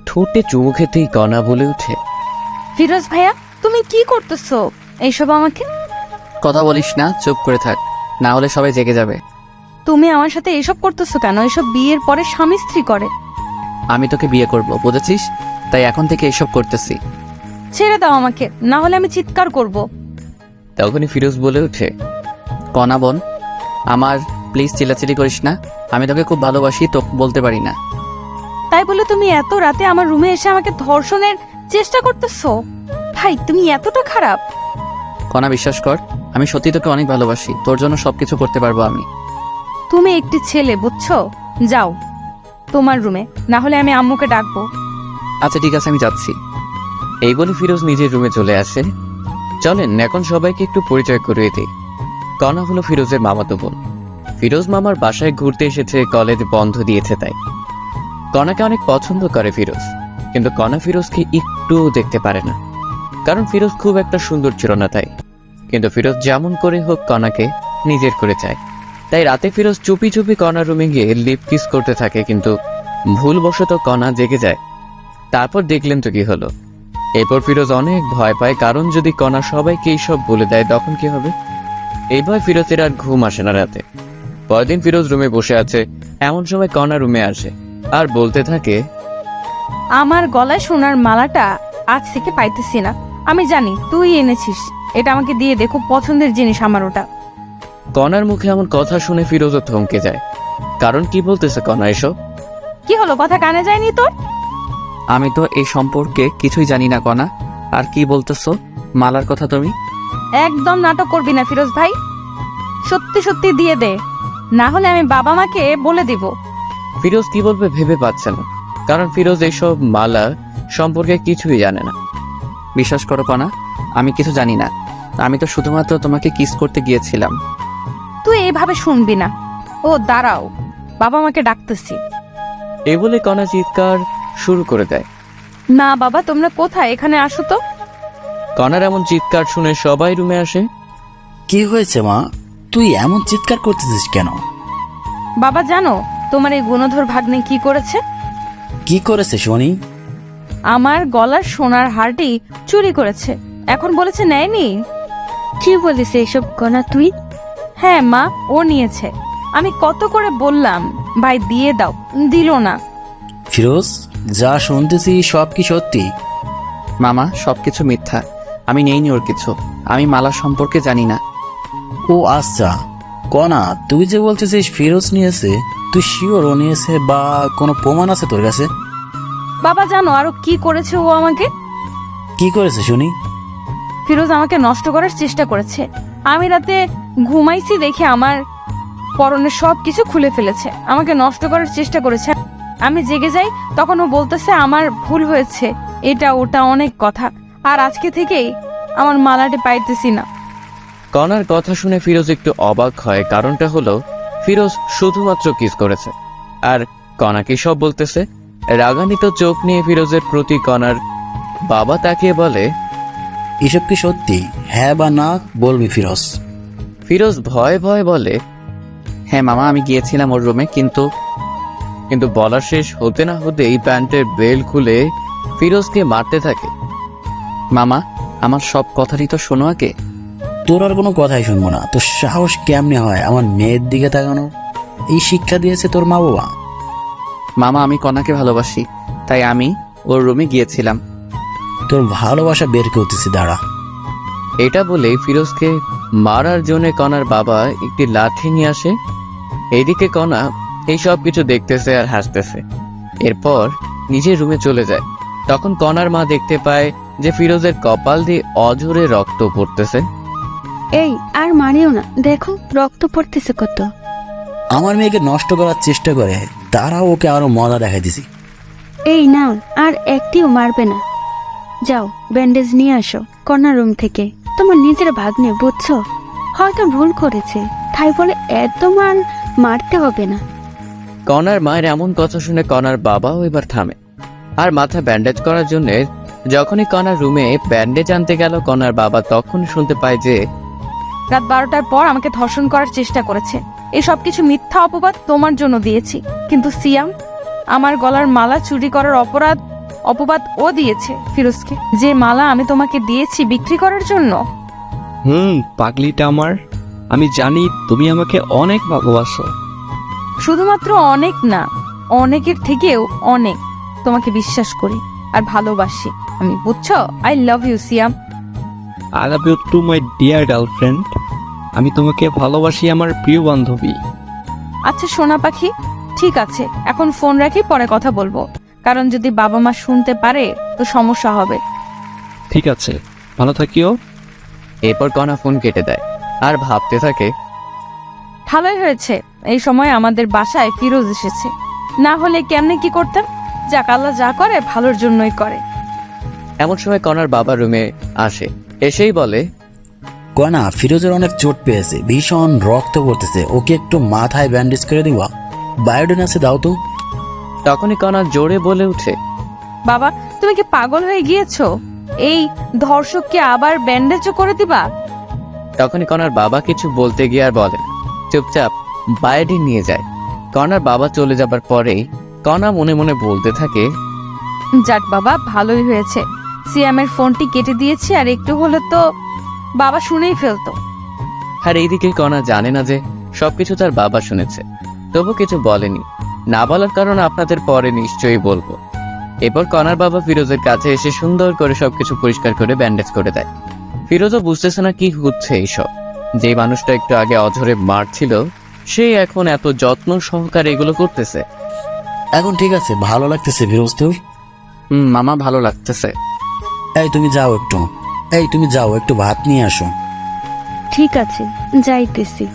ঠোঁটে চুমু খেতেই কণা বলে ওঠে, ফিরোজ ভাইয়া তুমি কি করতেছো এইসব? আমাকে কথা বলিস না, চুপ করে থাক, না হলে সবাই জেগে যাবে। তুমি আমার সাথে এইসব করতেছো কেন? এসব বিয়ের পরে স্বামী স্ত্রী করে। আমি তোকে বিয়ে করব, বুঝেছিস? তাই এখন থেকে এসব করতেছি। ছেড়ে দাও আমাকে, না হলে আমি চিৎকার করব। তখনই ফিরোজ বলে ওঠে, কণা বোন আমার, প্লিজ চিল্লাচিল্লি করিস না, আমি তোকে খুব ভালোবাসি, তো বলতে পারি না। তাই বলে তুমি এত রাতে আমার রুমে এসে আমাকে ধর্ষণের চেষ্টা করতেছো? ভাই তুমি এতটা খারাপ? কণা বিশ্বাস কর, আমি সত্যি তোকে অনেক ভালোবাসি, তোর জন্য সবকিছু করতে পারবো আমি। তুমি একটি ছেলে, বুঝছো? যাও তোমার রুমে, না হলে আমি আম্মুকে ডাকবো। আচ্ছা ঠিক আছে, আমি যাচ্ছি। এই বলে ফিরোজ নিজের রুমে চলে আসে। চলেন এখন সবাইকে একটু পরিচয় করিয়ে দিই। কণা হলো ফিরোজের মামাতো বোন। ফিরোজ মামার বাসায় ঘুরতে এসেছে, কলেজ বন্ধ দিয়েছে তাই। কণাকে অনেক পছন্দ করে ফিরোজ, কিন্তু কণা ফিরোজকে একটু দেখতে পারে না, কারণ ফিরোজ খুব একটা সুন্দর ছিল না তাই। কিন্তু ফিরোজ যেমন করে হোক কণাকে নিজের করে চায়। তাই রাতে ফিরোজ চুপি চুপি কণার রুমে গিয়ে লিপ কিস করতে থাকে, কিন্তু ভুলবশত কণা জেগে যায়। তারপর দেখলেন তো কি হলো। এরপর ফিরোজ অনেক ভয় পায়, কারণ যদি কণা সবাইকে এইসব বলে দেয় তখন কি হবে। এই ভয় ফিরোজের আর ঘুম আসে না রাতে। পরদিন ফিরোজ রুমে বসে আছে, এমন সময় কণা রুমে আসে আর বলতে থাকে, আমার গলায় সোনার মালাটা আজ থেকে পাইতেছি না। আমি জানি তুই এনেছিস, এটা আমাকে দিয়ে দে, খুব পছন্দের জিনিস আমার ওটা। কণার মুখে এমন কথা শুনে ফিরোজও থমকে যায়, কারণ কি বলতেছে কণা এসব? কি হলো, কথা কানে যায়নি তোর? আমি তো এই সম্পর্কে কিছুই জানি না কণা, আর কি বলতেছো মালার কথা তুমি? একদম নাটক করবি না ফিরোজ ভাই, সত্যি সত্যি দিয়ে দে, না হলে আমি বাবা মাকে বলে দিব। ফিরোজ কি বলবে ভেবে পাচ্ছে না, কারণ ফিরোজ এইসব মালা সম্পর্কে কিছুই জানে না। বিশ্বাস করো কণা, আমি কিছু জানি না, আমি তো শুধুমাত্র তোমাকে কিস করতে গিয়েছিলাম। তুই এইভাবে শুনবি না। ও দাঁড়াও, বাবা মাকে ডাকতেছি। এই বলে কণা চিৎকার শুরু করে দেয়। না বাবা, তোমরা কোথায়, এখানে আসো তো। কণার এমন চিৎকার শুনে সবাই রুমে আসে। কি হয়েছে মা, তুই এমন চিৎকার করতেছিস কেন? বাবা জানো তোমার এই গুণধর ভাগ্নে কি করেছে? কি করেছে শুনি? আমার গলার সোনার হারটি চুরি করেছে, এখন বলেছে নেয়নি। কি বলিস এইসব কণা তুই? হ্যাঁ মা, ও নিয়েছে। আমি কত করে বললাম ভাই দিয়ে দাও, দিল না। ফিরোজ, যা শুনতেছি সব কি সত্যি? মামা সবকিছু মিথ্যা, আমি নেইনি ওর কিছু, আমি মালা সম্পর্কে জানি না। ও আচ্ছা, কণা তুই যে বলতেছিস ফিরোজ নিয়েছে, তুই শিওর ও নিয়েছে বা কোনো প্রমাণ আছে তোর কাছে? বাবা জানো আরো কি করেছে ও আমাকে? কি করেছে শুনি? ফিরোজ আমাকে নষ্ট করার চেষ্টা করেছে। আমি রাতে ঘুমাইছি দেখে আমার পরনের সব কিছু খুলে ফেলেছে, আমাকে নষ্ট করার চেষ্টা করেছে। আমি জেগে যাই, তখন ও বলতেছে আমার ভুল হয়েছে, এটা ওটা অনেক কথা, আর আজকে থেকেই আমার মালাটি পাইতেছি না। কণার কথা শুনে ফিরোজ একটু অবাক হয়, কারণটা হলো ফিরোজ শুধুমাত্র কিস করেছে, আর কণা কি সব বলতেছে। রাগান্বিত চোখ নিয়ে ফিরোজের প্রতি কণার বাবা তাকিয়ে বলে, এসব কি সত্যি? হ্যাঁ বা না বলবি ফিরোজ। ফিরোজ ভয়ে ভয়ে বলে, হ্যাঁ মামা, আমি গিয়েছিলাম ওর রুমে, কিন্তু বলা শেষ হতে না হতেই প্যান্টের বেল্ট খুলে ফিরোজকে মারতে থাকে। মামা আমার সব কথারই তো শোনো আগে। তোর আর কোনো কথাই শুনবো না। তোর সাহস কেমনে হয় আমার মেয়ের দিকে তাকানো? এই শিক্ষা দিয়েছে তোর মা বাবা? মামা আমি কণাকে ভালোবাসি, তাই আমি ওর রুমে গিয়েছিলাম। তোর ভালোবাসা বের করতেছি, দাঁড়া। এটা বলে ফিরোজকে মারার জন্য কণার বাবা একটি লাঠি নিয়ে আসে। এইদিকে কণা এই সব কিছু দেখতেছে আর হাসতেছে। এরপর নিজের রুমে চলে যায়। তখন কণার মা দেখতে পায় যে ফিরোজের কপাল দিয়ে অঝরে রক্ত পড়তেছে। এই আর মারিও না, দেখো রক্ত পড়তেছে কত। আমার মেয়েকে নষ্ট করার চেষ্টা করে, তারাও ওকে আরো মজা দেখাই দিছি। এই নাও, আর একটিও মারবে না। যাও ব্যান্ডেজ নিয়ে আসো কর্নার রুম থেকে। তোমার নিজের ভাগ্নে, বুঝছো? হয়তো ভুল করেছে, তাই বলে এত মারতে হবে না। কণার মায়ের এমন কথা শুনে কণার বাবাও এবার থামে আর মাথা ব্যান্ডেজ করার জন্য যখনই কণার রুমে ব্যান্ডেজ আনতে গেল, কণার বাবা তখন শুনতে পায় যে রাত 12টার পর আমাকে ধর্ষণ করার চেষ্টা করেছে। এই সব কিছু মিথ্যা অপবাদ তোমার জন্য দিয়েছি, কিন্তু সিয়াম আমার গলার মালা চুরি করার অপবাদ ও দিয়েছে ফিরোজকে, যে মালা আমি তোমাকে দিয়েছি বিক্রি করার জন্য। পাগলিটা আমার, আমি জানি তুমি আমাকে অনেক ভালোবাসো। শুধুমাত্র অনেক না, অনেকের থেকেও অনেক তোমাকে বিশ্বাস করি আর ভালোবাসি আমি, বুঝছো? I love you Siam. I love you too my dear girlfriend. আমি তোমাকে ভালোবাসি আমার প্রিয় বান্ধবী। আচ্ছা সোনা পাখি, ঠিক আছে, এখন ফোন রাখি, পরে কথা বলবো, কারণ যদি বাবা মা শুনতে পারে তো সমস্যা হবে। ঠিক আছে, ভালো থাকিও। এরপর কণা ফোন কেটে দেয় আর ভাবতে থাকে, ভালোই হয়েছে এই সময় আমাদের বাসায় ফিরোজ এসেছে, না হলে কেমনে কি করতাম। যাক, আল্লাহ যা করে ভালোর জন্যই করে। এমন সময় কণার বাবা রুমে আসে, এসেই বলে, কনা, ফিরোজের অনেক চোট পেয়েছে, ভীষণ রক্ত পড়তেছে, ওকে একটু মাথায় ব্যান্ডেজ করে দিবা, বায়োডিন আছে দাও তো। তখনই কণা জোরে বলে উঠে, বাবা তুমি কি পাগল হয়ে গিয়েছো? এই ধর্ষককে আবার ব্যান্ডেজও করে দিবা? তখনই কণার বাবা কিছু বলতে গিয়ে আর বলে না, চুপচাপ বায়োডিন নিয়ে যায়। কণার বাবা চলে যাবার পরেই কণা মনে মনে বলতে থাকে, যাক বাবা, ভালোই হয়েছে সিয়ামের ফোনটি কেটে দিয়েছি, আর একটু হলে তো বাবা শুনেই ফেলতো। আর এইদিকে কণা জানে না যে সবকিছু তার বাবা শুনেছে, তবু কিছু বলেনি। না বলার কারণ আপনাদের পরে নিশ্চয়ই বলবো। এরপর কণার বাবা ফিরোজের কাছে এসে সুন্দর করে সবকিছু পরিষ্কার করে ব্যান্ডেজ করে দেয়। ফিরোজও বুঝতেছে না কি হচ্ছে এইসব। যে মানুষটা একটু আগে অঝরে মারছিল, সে এখন এত যত্ন সহকারে এগুলো করতেছে। এখন ঠিক আছে, ভালো লাগতেছে ফিরোজ তোর? মামা ভালো লাগতেছে। তুমি যাও একটু ভাত নিয়ে আসো। ঠিক আছে, যাইতেছি।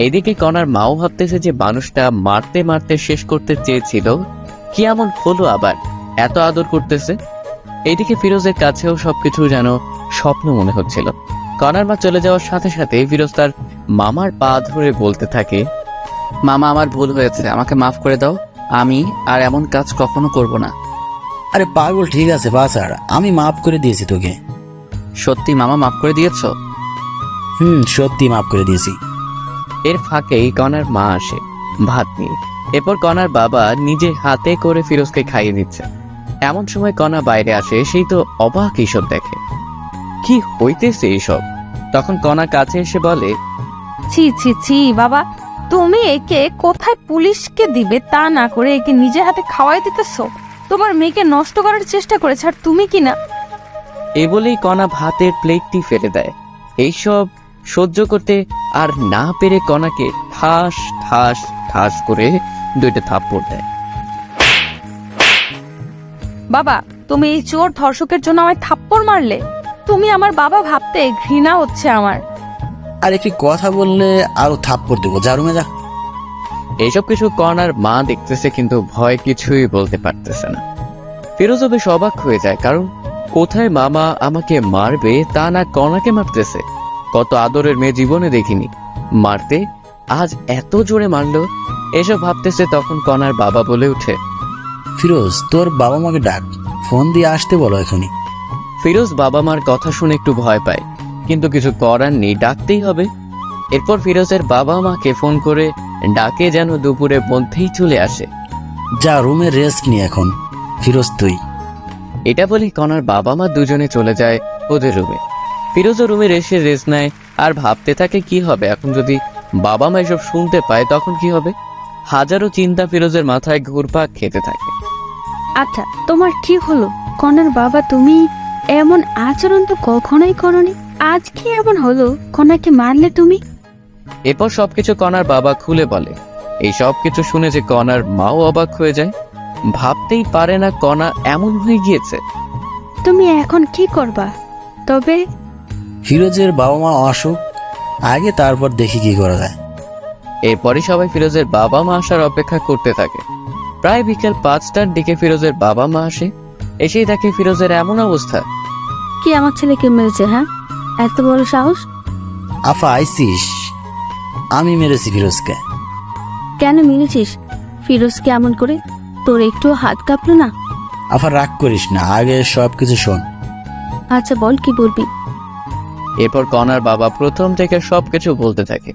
এইদিকে কণার মাও ভাবতেছে যে মানুষটা মারতে মারতে শেষ করতে চেয়েছিল, কি এমন হলো আবার এত আদর করতেছে। এইদিকে ফিরোজের কাছেও সবকিছু যেন স্বপ্ন মনে হচ্ছিল। কণার মা চলে যাওয়ার সাথে সাথে ফিরোজ তার মামার পা ধরে বলতে থাকে, মামা আমার ভুল হয়েছে, আমাকে মাফ করে দাও, আমি আর এমন কাজ কখনো করব না। আরে পাগল, ঠিক আছে বাসার, আমি মাফ করে দিয়েছি তোকে। সত্যি মামা মাফ করে দিয়েছো? সত্যি মাফ করে দিয়েছি। এর ফাঁকেই কণার মা আসে ভাত নিয়ে। এরপর কণার বাবা নিজে হাতে করে ফিরোজকে খাইয়ে দিচ্ছে। এমন সময় কণা বাইরে আসে, সেই তো অবাক এইসব দেখে, কি হইতেছে এইসব। তখন কণা কাছে এসে বলে, ছি ছি ছি বাবা, তুমি একে কোথায় পুলিশকে দিবে তা না করে একে নিজে হাতে খাওয়াই দিতেছো। তোমার মেয়েকে নষ্ট করার চেষ্টা করেছে, আর তুমি কি না। এই বলেই কণা ভাতের প্লেটটি ফেলে দেয়। এইসব সহ্য করতে আর না পেরে কণাকে ঠাস ঠাস ঠাস করে 2টা থাপ্পড় দেয়। বাবা তুমি এই চোর ধর্ষকের জন্য আমায় থাপ্পড় মারলে? তুমি আমার বাবা ভাবতে ঘৃণা হচ্ছে আমার। আর একটি কথা বললে আরো থাপ্পড় দেবো, যা রুমে যা। এইসব কিছু কণার মা দেখতেছে, কিন্তু ভয় কিছুই বলতে পারতেছে না। ফিরোজও বেশ অবাক হয়ে যায়, কারণ কোথায় মামা আমাকে মারবে তা না কণাকে মারতেছে। কত আদরের মেয়ে জীবনে দেখিনি, মারতে আজ এত জোরে মারলো। এসব ভাবতেছে, তখন কণার বাবা বলে উঠে, ফিরোজ, তোর বাবা মাকে ডাক, ফোন দিয়ে আসতে বলো এখনই। ফিরোজ বাবা মার কথা শুনে একটু ভয় পায়, কিন্তু কিছু করার নেই, ডাকতেই হবে। এরপর ফিরোজের বাবা মাকে ফোন করে ডাকে যেন দুপুরের মধ্যেই চলে আসে। যা রুমে রেস্ট নি এখন, ফিরোজ তুই। এটা বলে কণার বাবা মা দুজনে চলে যায় ওদের রুমে। ফিরোজও রুমে এসে রেস্ট নেয় আর ভাবতে থাকে কি হবে এখন যদি বাবা মা এসব শুনতে পায়, তখন কি হবে। হাজারো চিন্তা ফিরোজের মাথায় ঘুরপাক খেতে থাকে। আচ্ছা, তোমার কি হলো? কনার বাবা, তুমি এমন আচরণ তো কখনোই করনি, আজ কি এমন হলো? কনাকে মারলে তুমি? এরপর সবকিছু কণার বাবা খুলে বলে। এই সব কিছু শুনে যে কণার মাও অবাক হয়ে যায়, ভাবতেই পারে না কণা এমন হয়ে গিয়েছে। তুমি এখন কি করবা? তবে ফিরোজের বাবা মা আসুক আগে, তারপর দেখি কি করা যায়। এরপরই সবাই ফিরোজের বাবা মা আসার অপেক্ষা করতে থাকে। প্রায় বিকেল 5টার দিকে ফিরোজের বাবা মা আসে। এসেই দেখে ফিরোজের এমন অবস্থা। কি আমার ছেলেকে মেরেছে? হ্যাঁ, এত বড় সাহস? আফা আইসিস? আমি মেরেছি ফিরোজকে। কেন মেরেছিস ফিরোজকে এমন করে? তোর একটু হাত কাঁপলো না? আফা রাগ করিস না, আগে সবকিছু শোন। আচ্ছা বল, কি বলবি? এরপর কণার বাবা প্রথম থেকে সবকিছু বলতে থাকে।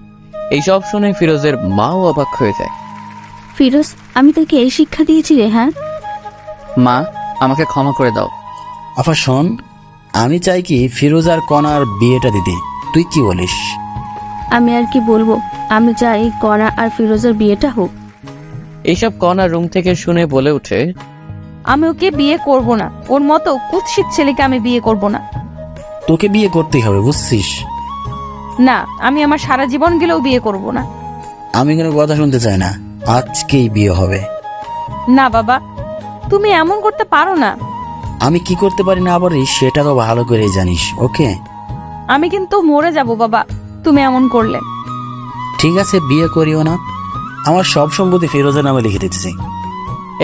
এইসব শুনে ফিরোজের মাও অবাক হয়ে যায়। ফিরোজ, আমি তোকে এই শিক্ষা দিয়েছি রে? হ্যাঁ, মা, আমাকে ক্ষমা করে দাও। আফা শোন, আমি চাই কি ফিরোজ আর কণার বিয়েটা দিতে, তুই কি বলিস? আমি আর কি বলবো, আমি চাই কণা আর ফিরোজের বিয়েটা হোক। এইসব কণা রুম থেকে শুনে বলে ওঠে, আমি ওকে বিয়ে করব না, ওর মতো কুৎসিত ছেলেকে আমি বিয়ে করব না। তোকে বিয়ে করতেই হবে, বুঝছিস? না, আমি আমার সারা জীবন গেলেও বিয়ে করব না। আমি কোনো কথা শুনতে চাই না, আজকেই বিয়ে হবে। না বাবা, তুমি এমন করতে পারো না। আমি কি করতে পারি না পারি সেটা তো ভালো করেই জানিস, ওকে? আমি কিন্তু মরে যাব বাবা, তুমি এমন করলে। ঠিক আছে, বিয়ে করিও না, আমার সব সম্পত্তি ফিরোজের নামে লিখে দিতেছি।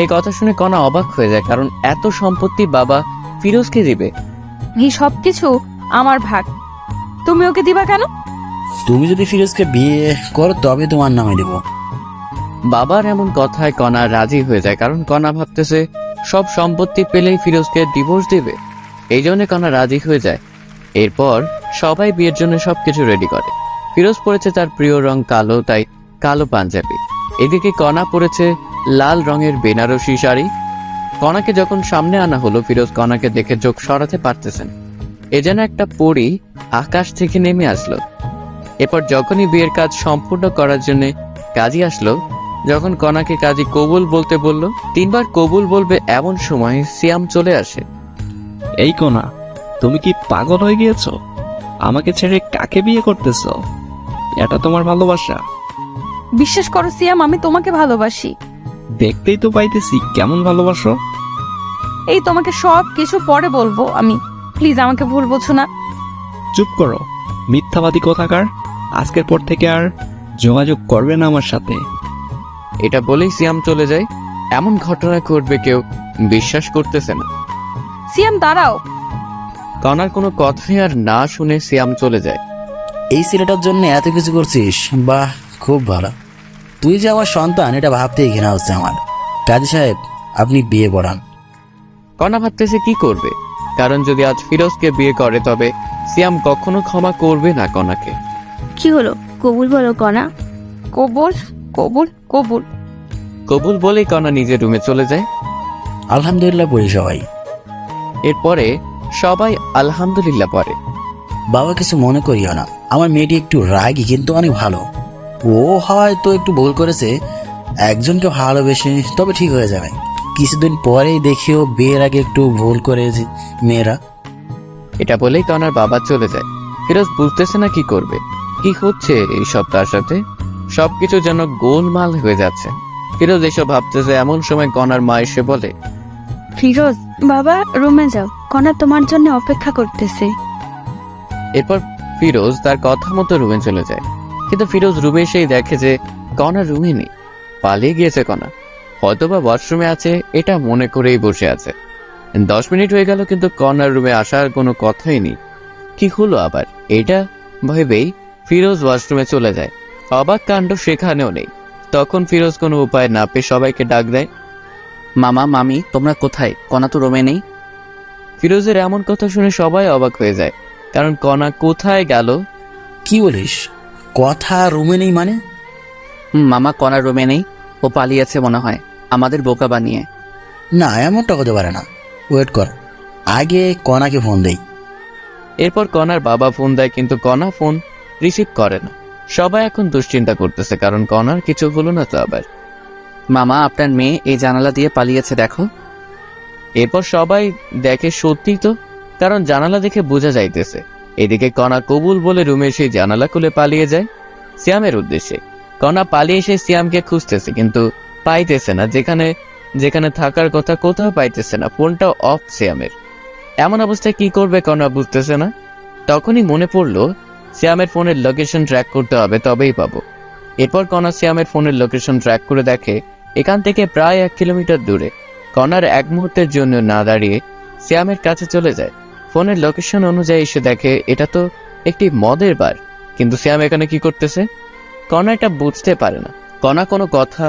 এই কথা শুনে কণা অবাক হয়ে যায়, কারণ এত সম্পত্তি বাবা ফিরোজকে দিবে। এই সব কিছু আমার ভাগ, তুমি ওকে দিবা কেন? তুমি যদি ফিরোজকে বিয়ে করো তবে তোমার নামে দেব। বাবার এমন কথায় কণা রাজি হয়ে যায়, কারণ কণা ভাবতেছে সব সম্পত্তি পেলেই ফিরোজকে ডিভোর্স দেবে। এই জন্য কণা রাজি হয়ে যায়। এরপর সবাই বিয়ের জন্য সবকিছু রেডি করে। ফিরোজ পরেছে তার প্রিয় রং কালো, তাই কালো পাঞ্জাবি। এদিকে কণা পরেছে লাল রঙের বেনারসি শাড়ি। কণাকে যখন সামনে আনা হলো, ফিরোজ কণাকে দেখে চোখ সরাতে পারতেছেন। এ যেন একটা পরী আকাশ থেকে নেমে আসলো। এরপর যখনই বিয়ের কাজ সম্পূর্ণ করার জন্য কাজী আসলো, যখন কণাকে কাজী কবুল বলতে বলল, 3 বার কবুল বলবে এমন সময় সিয়াম চলে আসে। এই কোনা, তুমি কি পাগল হয়ে গিয়েছো? আমাকে ছেড়ে কাকে বিয়ে করতেছো? এটা তোমার ভালোবাসা? বিশ্বাস করো সিয়াম, আমি তোমাকে ভালোবাসি। দেখতেই তো পাইতেছি কেমন ভালোবাসো। এই তোমাকে সব কিছু পরে বলবো আমি, প্লিজ আমাকে ভুল বোঝো না। চুপ করো, মিথ্যাবাদী কোথাকার। আজকের পর থেকে আর যোগাযোগ করবে না আমার সাথে। এটা বলেই সিয়াম চলে যায়। এমন ঘটনা ঘটবে কেউ বিশ্বাস করতেছে না। সিয়াম দাঁড়াও। কণার কোনো কথাই আর না শুনে সিয়াম চলে যায়। এই ছেলেটার জন্য এত কিছু করছিস, বাহ, খুব ভালো। তুই যে আমার সন্তান এটা ভাবতেই ঘৃণা হচ্ছে আমার। কাজী সাহেব, আপনি বিয়ে পড়ান। কণা ভাবতেছে কি করবে, কারণ যদি আজ ফিরোজকে বিয়ে করে তবে সিয়াম কখনো ক্ষমা করবে না কণাকে। কি হলো, কবুল বলো কণা। কবুল কবুল কবুল। কবুল বলেই কণা নিজের রুমে চলে যায়। আলহামদুলিল্লাহ পড়ি সবাই। এরপরে সবাই আলহামদুলিল্লাহ পড়ে। বাবা কিছু মনে করিও না, আমার মেয়েটি একটু রাগী কিন্তু অনেক ভালো। ও হয়তো একটু ভুল করেছে, একজনকে ভালোবেসে, তবে ঠিক হয়ে যাবে। কিছুদিন পরেই দেখিও বিয়ের আগে একটু ভুল করেছে মেয়েরা। এটা বলেই কণার বাবা চলে যায়। ফিরোজ বুঝতেছে না কি করবে, কি হচ্ছে এই সব তার সাথে। সবকিছু যেন গোলমাল হয়ে যাচ্ছে। ফিরোজ এসব ভাবতেছে এমন সময় কণার মা এসে বলে, ফিরোজ বাবা, রুমে যাও, কণা তোমার জন্য অপেক্ষা করতেছে। এরপর ফিরোজ তার কথা মতো রুমে চলে যায়। কিন্তু ফিরোজ রুমে এসেই দেখে যে কণা রুমে নেই, পালিয়ে গিয়েছে কণা। হয়তোবা ওয়াশরুমে আছে এটা মনে করেই বসে আছে। 10 মিনিট হয়ে গেল কিন্তু কণার রুমে আসার কোনো কথাই নেই। কি হলো আবার এটা ভেবেই ফিরোজ ওয়াশরুমে চলে যায়। অবাক কাণ্ড সেখানেও নেই। তখন ফিরোজ কোনো উপায় না পেয়ে সবাইকে ডাক দেয়, মামা মামি তোমরা কোথায়? কণা তো রুমে নেই। ফিরোজের এমন কথা শুনে সবাই অবাক হয়ে যায়, কারণ কণা কোথায় গেল। কি বলিস, কথা রুমে নেই মানে? মামা কণার রুমে নেই, ও পালিয়েছে মনে হয় আমাদের বোকা বানিয়ে। না, এমনটা হতে পারে না। ওয়েট কর, আগে কণাকে ফোন দেই। এরপর কণার বাবা ফোন দেয়, কিন্তু কণা ফোন রিসিভ করে না। সবাই এখন দুশ্চিন্তা করতেছে, কারণ কণার কিছু হলো না তো আবার। মামা আপনার মেয়ে এই জানালা দিয়ে পালিয়েছে দেখো। এরপর সবাই দেখে সত্যি তো, কারণ জানালা দেখে বোঝা যাইতেছে। এদিকে কণা কবুল বলে রুমে সেই জানালা খুলে পালিয়ে যায় সিয়ামের উদ্দেশ্যে। কণা পালিয়ে এসে সিয়ামকে খুঁজতেছে, কিন্তু পাইতেছে না। যেখানে যেখানে থাকার কথা কোথাও পাইতেছে না। ফোনটাও অফ সিয়ামের। এমন অবস্থায় কি করবে কণা বুঝতেছে না। তখনই মনে পড়লো সিয়ামের ফোনের লোকেশন ট্র্যাক করতে হবে, তবেই পাবো। এরপর কণা সিয়ামের ফোনের লোকেশন ট্র্যাক করে দেখে এখান থেকে প্রায় 1 কিলোমিটার দূরে। কণার এক মুহূর্তের জন্য না দাঁড়িয়ে সিয়ামের কাছে চলে যায়। ফোনের লোকেশন অনুযায়ী এসে দেখে এটা তো একটি মদের বার, কিন্তু সিয়াম এখানে কি করতেছে? কণা এটা বুঝতে পারে না। কণা কোনো কথা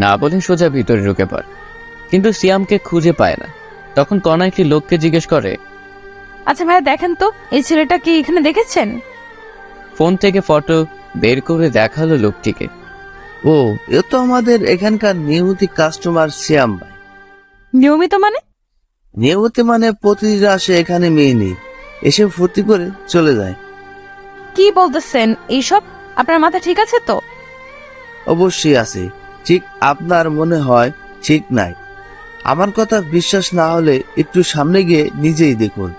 না বলে সোজা ভিতরে ঢুকে পড়ে, কিন্তু সিয়ামকে খুঁজে পায় না। তখন কণা একটি লোককে জিজ্ঞেস করে, আচ্ছা ভাইয়া দেখেন তো, এই ছেলেটা কি এখানে দেখেছেন? ফোন থেকে ফটো বের করে দেখালো লোকটিকে। ও, এ তো আমাদের এখানকার নিয়মিত কাস্টমার শ্যাম ভাই। নিয়মিত মানে? নিয়মিত মানে প্রতিদিন আসে এখানে মেয়ে নেই, এসে ফুর্তি করে চলে যায়। কি বলতেছেন এইসব? আপনার মাথা ঠিক আছে তো? অবশ্যই আছে, ঠিক আপনার মনে হয় ঠিক নাই। আমার কথা বিশ্বাস না হলে একটু সামনে গিয়ে নিজেই দেখুন।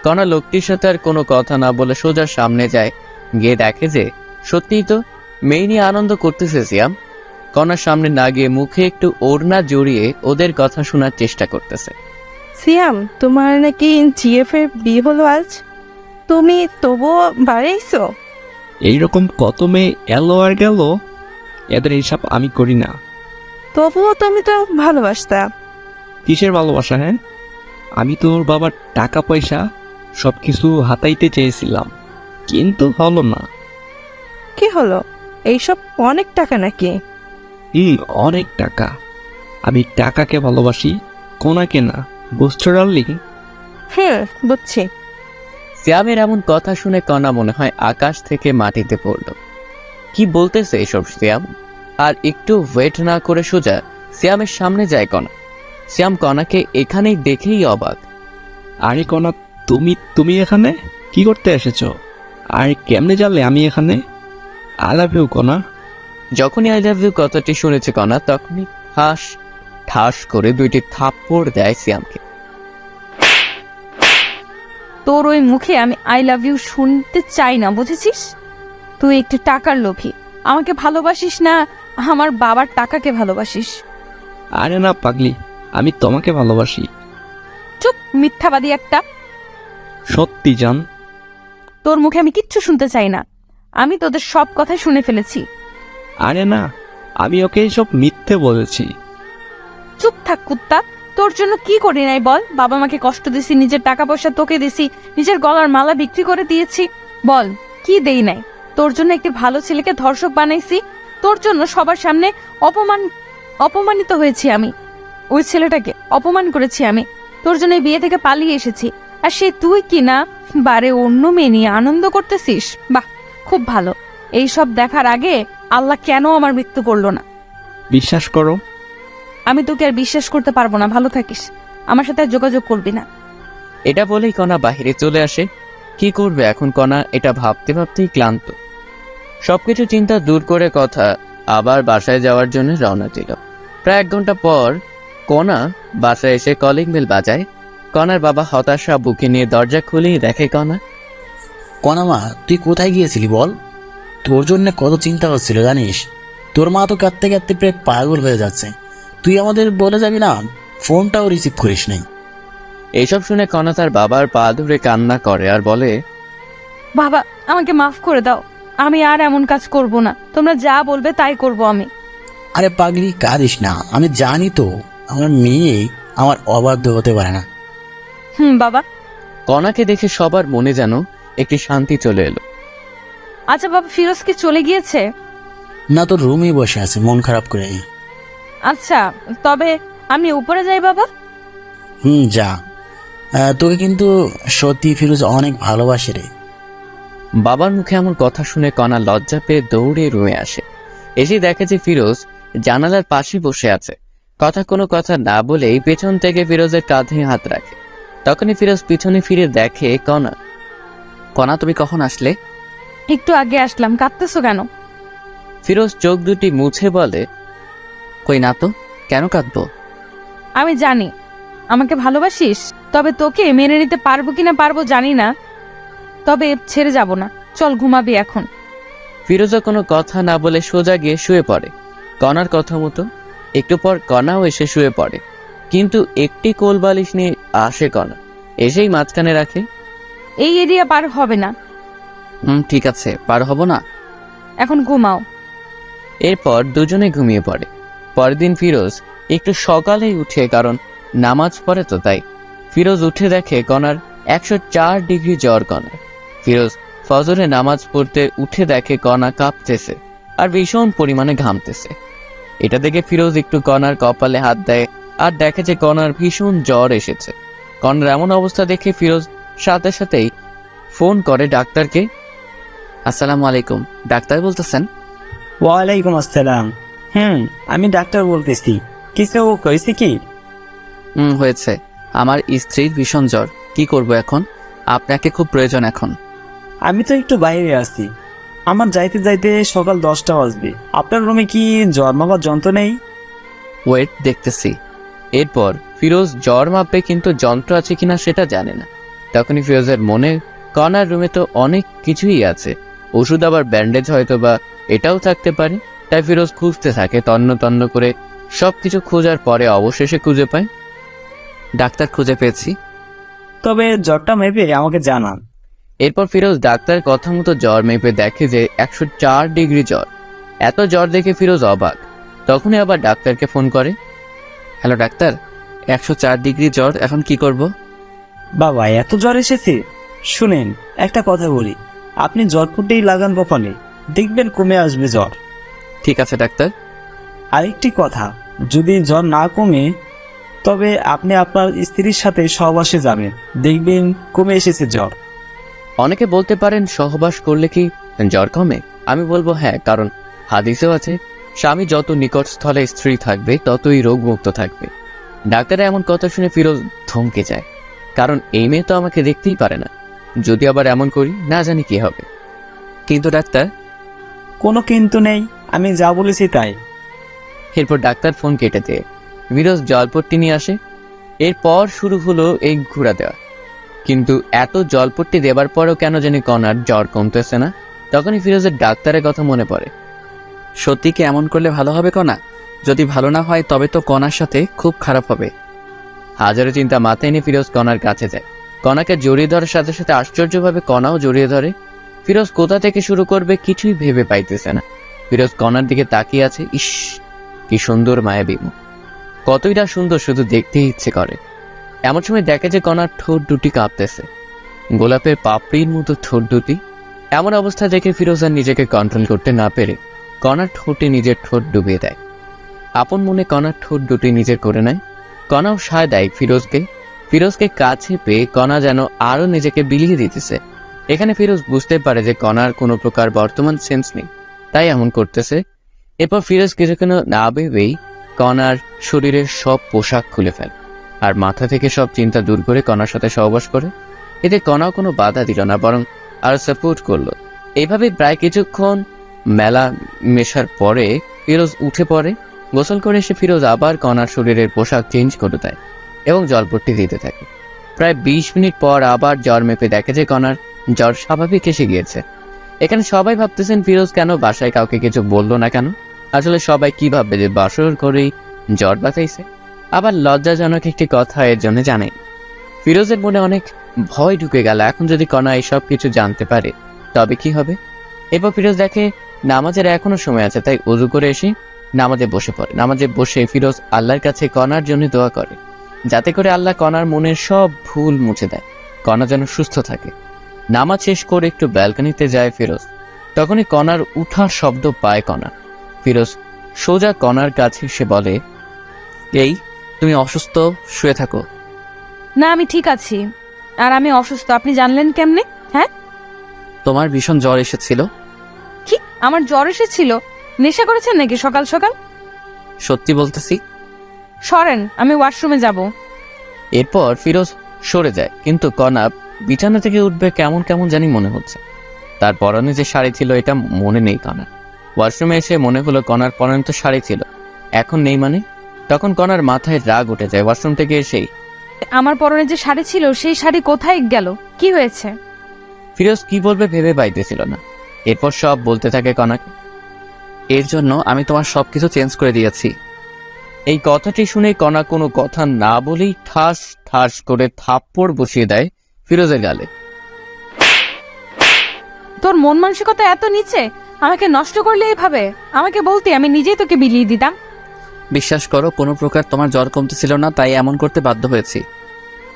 কণা লোকটির সাথে আর কোনো কথা না বলে সোজা সামনে যায়। গিয়ে দেখে যে সত্যিই তো মেয়ে নিয়ে আনন্দ করতেছে সিয়াম। কণার সামনে না গিয়ে মুখে একটু ওড়না জড়িয়ে ওদের কথা শোনার চেষ্টা করতেছে। সিয়াম, তোমার নাকি জিএফ এর বিয়ে হলো আজ, তুমি তবুও বাড়াইছো? এইরকম কত মেয়ে এলো আর গেল, এদের এইসব আমি করি না। তবুও তুমি তো ভালোবাসতা। কিসের ভালোবাসা? হ্যাঁ, আমি তো ওর বাবার টাকা পয়সা সবকিছু হাতাইতে চেয়েছিলাম, কিন্তু হলো না। কি হলো? এইসব অনেক টাকা নাকি? অনেক টাকা। আমি টাকাকে ভালোবাসি, কোনাকে না, বুঝছো ডার্লিং? বুঝছি। সিয়ামের এমন কথা শুনে কণা মনে হয় আকাশ থেকে মাটিতে পড়ল। কি বলতেছে এসব সিয়াম? আর একটু ওয়েট না করে সোজা সিয়ামের সামনে যায় কণা। সিয়াম কণাকে এখানেই দেখেই অবাক। আরে কনা, তুমি এখানে কি করতে এসেছো? আর কেমনে জানলে আমি এখানে? আই লাভ ইউ কনা। যখনই আই লাভ ইউ কথাটি শুনেছে কণা, তখনই ঠাস করে দুইটি থাপ্পড় দেয় সিয়ামকে। তোর ওই মুখে আমি আই লাভ ইউ শুনতে চাই না, বুঝেছিস? তুই একটু টাকার লোভী। আমাকে ভালোবাসিস না, আমার বাবার টাকাকে ভালোবাসিস। আরে না পাগলি, আমি তোমাকে ভালোবাসি। চুপ, মিথ্যাবাদী একটা। সত্যি জান। তোর মুখে আমি কিচ্ছু শুনতে চাই না। আমি তোদের সব কথাই শুনে ফেলেছি। আরে না, আমি ওকে সব মিথ্যে বলেছি। চুপ থাক কুত্তা। তোর জন্য কি করি নাই বল? বাবা মাকে কষ্ট দিছি, নিজের টাকা পয়সা তোকে দিছি, নিজের গলার মালা বিক্রি করে দিয়েছি। বল কি দেই নাই? তোর জন্য একটি ভালো ছেলেকে ধর্ষক বানাইছি। তোর জন্য সবার সামনে অপমানিত হয়েছি আমি। ওই ছেলেটাকে অপমান করেছি আমি। তোর জন্য এই বিয়ে থেকে পালিয়ে এসেছি। আর সে তুই কি না বারে অন্য মেয়ে নিয়ে আনন্দ করতেছিস? বাহ, খুব ভালো। এই সব দেখার আগে আল্লাহ কেন আমার মৃত্যু করলো না? বিশ্বাস করো, আমি তোকে আর বিশ্বাস করতে পারবো না। ভালো থাকিস, আমার সাথে আর যোগাযোগ করবি না। এটা বলেই কণা বাহিরে চলে আসে। কি করবে এখন কণা, এটা ভাবতে ভাবতেই ক্লান্ত। সবকিছু চিন্তা দূর করে কথা আবার বাসায় যাওয়ার জন্য রওনা দিল। প্রায় 1 ঘন্টা পর কণা বাসায় এসে কলিং বেল বাজায়। কণার বাবা হতাশা বুকে নিয়ে দরজা খুলেই দেখে কণা। কণামা, তুই কোথায় গিয়েছিলি বল? তোর জন্য কত চিন্তা হচ্ছিল জানিস? তোর মা তো কাঁদতে কাঁদতে প্রায় পাগল হয়ে যাচ্ছে। তুই আমাদের বলে যাবি না, ফোনটাও রিসিভ করিস নাই। এইসব শুনে কণা তার বাবার পা ধরে কান্না করে আর বলে, বাবা, আমাকে মাফ করে দাও। আমি আর এমন কাজ করব না। তোমরা যা বলবে তাই করব আমি। আরে পাগলি, কাঁদিস না। আমি জানি তো আমার মেয়ে আমার অবাধ্য হতে পারে না। বাবা। কণাকে দেখে সবার মনে যেন একটি শান্তি চলে এলো। আচ্ছা বাবা, ফিরোজ কি চলে গিয়েছে? না, তোর রুমেই বসে আছে মন খারাপ করে। আচ্ছা, তবে আমি উপরে যাই বাবা। যা। তোকে কিন্তু সত্যি ফিরোজ অনেক ভালোবাসে রে। বাবার মুখে এমন কথা শুনে কণা লজ্জা পেয়ে দৌড়ে রুমে আসে। এসে দেখে যে ফিরোজ জানালার পাশে বসে আছে। কোনো কথা না বলেই পেছন থেকে ফিরোজের কাঁধে হাত রাখে। তখনই ফিরোজ পিছনে ফিরে দেখে কণা তুমি কখন আসলে? একটু আগে আসলাম। কাঁদতেছো কেন? ফিরোজ চোখ দুটি মুছে বলে, কই না তো, কেন কাঁদবো? আমি জানি আমাকে ভালোবাসিস, তবে তোকে মেনে নিতে পারবো কিনা পারবো জানি না, তবে ছেড়ে যাব না। চল ঘুমাবি এখন। ফিরোজও কোনো কথা না বলে সোজা গিয়ে শুয়ে পড়ে কণার কথা মতো। একটু পর কণাও এসে শুয়ে পড়ে, কিন্তু একটি কোল বালিশ নিয়ে আসে কণা, এসেই মাঝখানে রাখে। এই এরিয়া পার হবে না। ঠিক আছে, পার হব না। এখন ঘুমাও। এরপর দুজনে ঘুমিয়ে পড়ে। পরের দিন ফিরোজ একটু সকালেই উঠে, কারণ নামাজ পড়ে তো তাই। ফিরোজ উঠে দেখে কণার 104 ডিগ্রি জ্বর। কণার ফিরোজ ফজরে নামাজ পড়তে উঠে দেখে কণা কাঁপতেছে আর ভীষণ পরিমাণে ঘামতেছে। এটা দেখে ফিরোজ একটু কণার কপালে হাত দেয় আর দেখে যে কণার ভীষণ জ্বর এসেছে। কণার এমন অবস্থা দেখে ফিরোজ সাথে সাথেই ফোন করে ডাক্তারকে। আসসালামু আলাইকুম, ডাক্তার বলতেছেন? ওয়ালাইকুম আসসালাম। আমি ডাক্তার বলতেছি। কিছু কইছে কি? হয়েছে। আমার স্ত্রীর ভীষণ জ্বর। কি করব এখন? আপনাকে খুব প্রয়োজন এখন। আমি তো একটু বাইরে আছি। আমার যাইতে যাইতে সকাল 10টা বাজবে। আপনার রুমে কি জ্বর মাপার যন্ত্র নেই? ওয়েট, দেখতেছি। এরপর ফিরোজ জ্বর মাপবে, কিন্তু যন্ত্র আছে কিনা সেটা জানে না। তখনই ফিরোজের মনে, কর্নার রুমে তো অনেক কিছুই আছে, ওষুধ আবার ব্যান্ডেজ হয়তো বা এটাও থাকতে পারে। তাই ফিরোজ খুঁজতে থাকে, তন্ন তন্ন করে। সবকিছু খোঁজার পরে অবশেষে খুঁজে পায়। ডাক্তার, খুঁজে পেয়েছি। তবে জ্বরটা মেপে আমাকে জানান। এরপর ফিরোজ ডাক্তার কথা মতো জ্বর মেপে দেখে যে 104 ডিগ্রি জ্বর। এত জ্বর দেখে ফিরোজ অবাক। তখনই আবার ডাক্তারকে ফোন করে। হ্যালো ডাক্তার, 104 ডিগ্রি জ্বর, এখন কি করব? বাবা, এত জ্বর এসেছে? শুনেন, একটা কথা বলি। আপনি জ্বর ফুটেই লাগান কপালে, দেখবেন কমে আসবে জ্বর। ঠিক আছে ডাক্তার। আরেকটি কথা, যদি জ্বর না কমে তবে আপনি আপনার স্ত্রীর সাথে সহবাসে যাবেন, দেখবেন কমে এসেছে জ্বর। অনেকে বলতে পারেন সহবাস করলে কি জ্বর কমে? আমি বলবো হ্যাঁ, কারণ হাদিসেও আছে স্বামী যত নিকট স্থলে স্ত্রী থাকবে ততই রোগমুক্ত থাকবে। ডাক্তারের এমন কথা শুনে ফিরোজ থমকে যায়, কারণ এই মেয়ে তো আমাকে দেখতেই পারে না। যদি আবার এমন করি, না জানি কি হবে। কিন্তু ডাক্তার। কোনো কিন্তু নেই, আমি যা বলেছি তাই। এরপর ডাক্তার ফোন কেটে দিয়ে ফিরোজ জলপট্টি নিয়ে আসে। এরপর শুরু হলো এই ঘুরা দেওয়া। কিন্তু এত জলপট্টি দেবার পরেও কেন জানি কনার জ্বর কমতেছে না। তখনই ফিরোজের ডাক্তারের কথা মনে পড়ে। সত্যি কি এমন করলে ভালো হবে কণা? যদি ভালো না হয় তবে তো কণার সাথে খুব খারাপ হবে। হাজারো চিন্তা মাথায় নিয়ে ফিরোজ কণার কাছে যায়। কণাকে জড়িয়ে ধরার সাথে সাথে আশ্চর্যভাবে কণাও জড়িয়ে ধরে। ফিরোজ কোথা থেকে শুরু করবে কিছুই ভেবে পাইতেছে না। ফিরোজ কণার দিকে তাকিয়ে আছে। ইস, কি সুন্দর মায়াবী মুখ, কতই না সুন্দর, শুধু দেখতেই ইচ্ছে করে। এমন সময় দেখে যে কণার ঠোঁট দুটি কাঁপতেছে, গোলাপের পাপড়ির মতো ঠোঁট দুটি। এমন অবস্থা দেখে ফিরোজ আর নিজেকে কন্ট্রোল করতে না পেরে কণার ঠোঁটে নিজের ঠোঁট ডুবিয়ে দেয়। আপন মনে কণার ঠোঁট দুটি নিজের করে নেয়। কণাও সায় দেয় ফিরোজকে। ফিরোজকে কাছে পেয়ে কণা যেন আরো নিজেকে বিলিয়ে দিতেছে। এখানে ফিরোজ বুঝতে পারে যে কণার কোনো প্রকার বর্তমান সেন্স নেই, তাই এমন করতেছে। এরপর ফিরোজ কিছুক্ষণ না ভেবেই কণার শরীরের সব পোশাক খুলে ফেলে আর মাথা থেকে সব চিন্তা দূর করে কণার সাথে সহবাস করে। এতে কণাও কোনো বাধা দিল না, বরং আরো সাপোর্ট করলো। এইভাবে প্রায় কিছুক্ষণ মেলা মেশার পরে ফিরোজ উঠে পড়ে। গোসল করে এসে ফিরোজ আবার কণার শরীরের পোশাক চেঞ্জ করে দেয় এবং জলপট্টি দিতে থাকে। প্রায় 20 মিনিট পর আবার জ্বর মেপে দেখে যে কণার জ্বর স্বাভাবিক এসে গিয়েছে। এখানে সবাই ভাবতেছেন ফিরোজ কেন বাসায় কাউকে কিছু বললো না কেন। আসলে সবাই কি ভাববে যে বাসর করেই জ্বর বাঁচাইছে। আবার লজ্জাজনক একটি কথা এর জন্য জানেন। ফিরোজের মনে অনেক ভয় ঢুকে গেল, এখন যদি কণা এসব কিছু জানতে পারে তবে কি হবে। এরপর ফিরোজ দেখে নামাজের এখনো সময় আছে, তাই ওযু করে এসে নামাজে বসে পড়ে। নামাজে বসে ফিরোজ আল্লাহর কাছে কণার জন্য দোয়া করে, যাতে করে আল্লাহ কণার মনের সব ভুল মুছে দেয়, কণা যেন সুস্থ থাকে। নামাজ শেষ করে একটু ব্যালকনিতে যায় ফিরোজ। তখনই কণার উঠার শব্দ পায় কণা। ফিরোজ সোজা কণার কাছে এসে বলে, এই তুমি অসুস্থ, শুয়ে থাকো। না, আমি ঠিক আছি। আর আমি অসুস্থ আপনি জানলেন কেমনে? হ্যাঁ, তোমার ভীষণ জ্বর এসেছিল। কি আমার জ্বর এসেছিল? নেশা করেছেন নাকি সকাল সকাল? সত্যি বলতেছি। সরেন, আমি ওয়াশরুমে যাব। এরপর ফিরোজ সরে যায়, কিন্তু কণা বিছানা থেকে উঠবে কেমন কেমন জানি মনে হচ্ছে। তার পরনে যে শাড়ি ছিল এটা মনে নেই কণার। ওয়াশরুমে এসে মনে হলো কণার পরনে তো শাড়ি ছিল, এখন নেই মানে। তখন কণার মাথায় রাগ উঠে যায়। ওয়াশরুম থেকে এসেই আমার পরনে যে শাড়ি ছিল সেই শাড়ি কোথায় গেল? কি হয়েছে? ফিরোজ কি বলবে ভেবে পাইতেছিল না। এরপর সব বলতে থাকে কণাকে, এর জন্য আমি তোমার সবকিছু চেঞ্জ করে দিয়েছি। এই কথাটি শুনে কণা কোনো কথা না বলেই ঠাস ঠাস করে থাপ্পড় বসিয়ে দেয় ফিরোজের গালে। তোর মন মানসিকতা এত নিচে, আমাকে নষ্ট করলে এইভাবে? আমাকে বলতে আমি নিজেই তোকে বিলিয়ে দিতাম। বিশ্বাস করো, কোনো প্রকার তোমার জ্বর কমতেছিল না, তাই এমন করতে বাধ্য হয়েছি।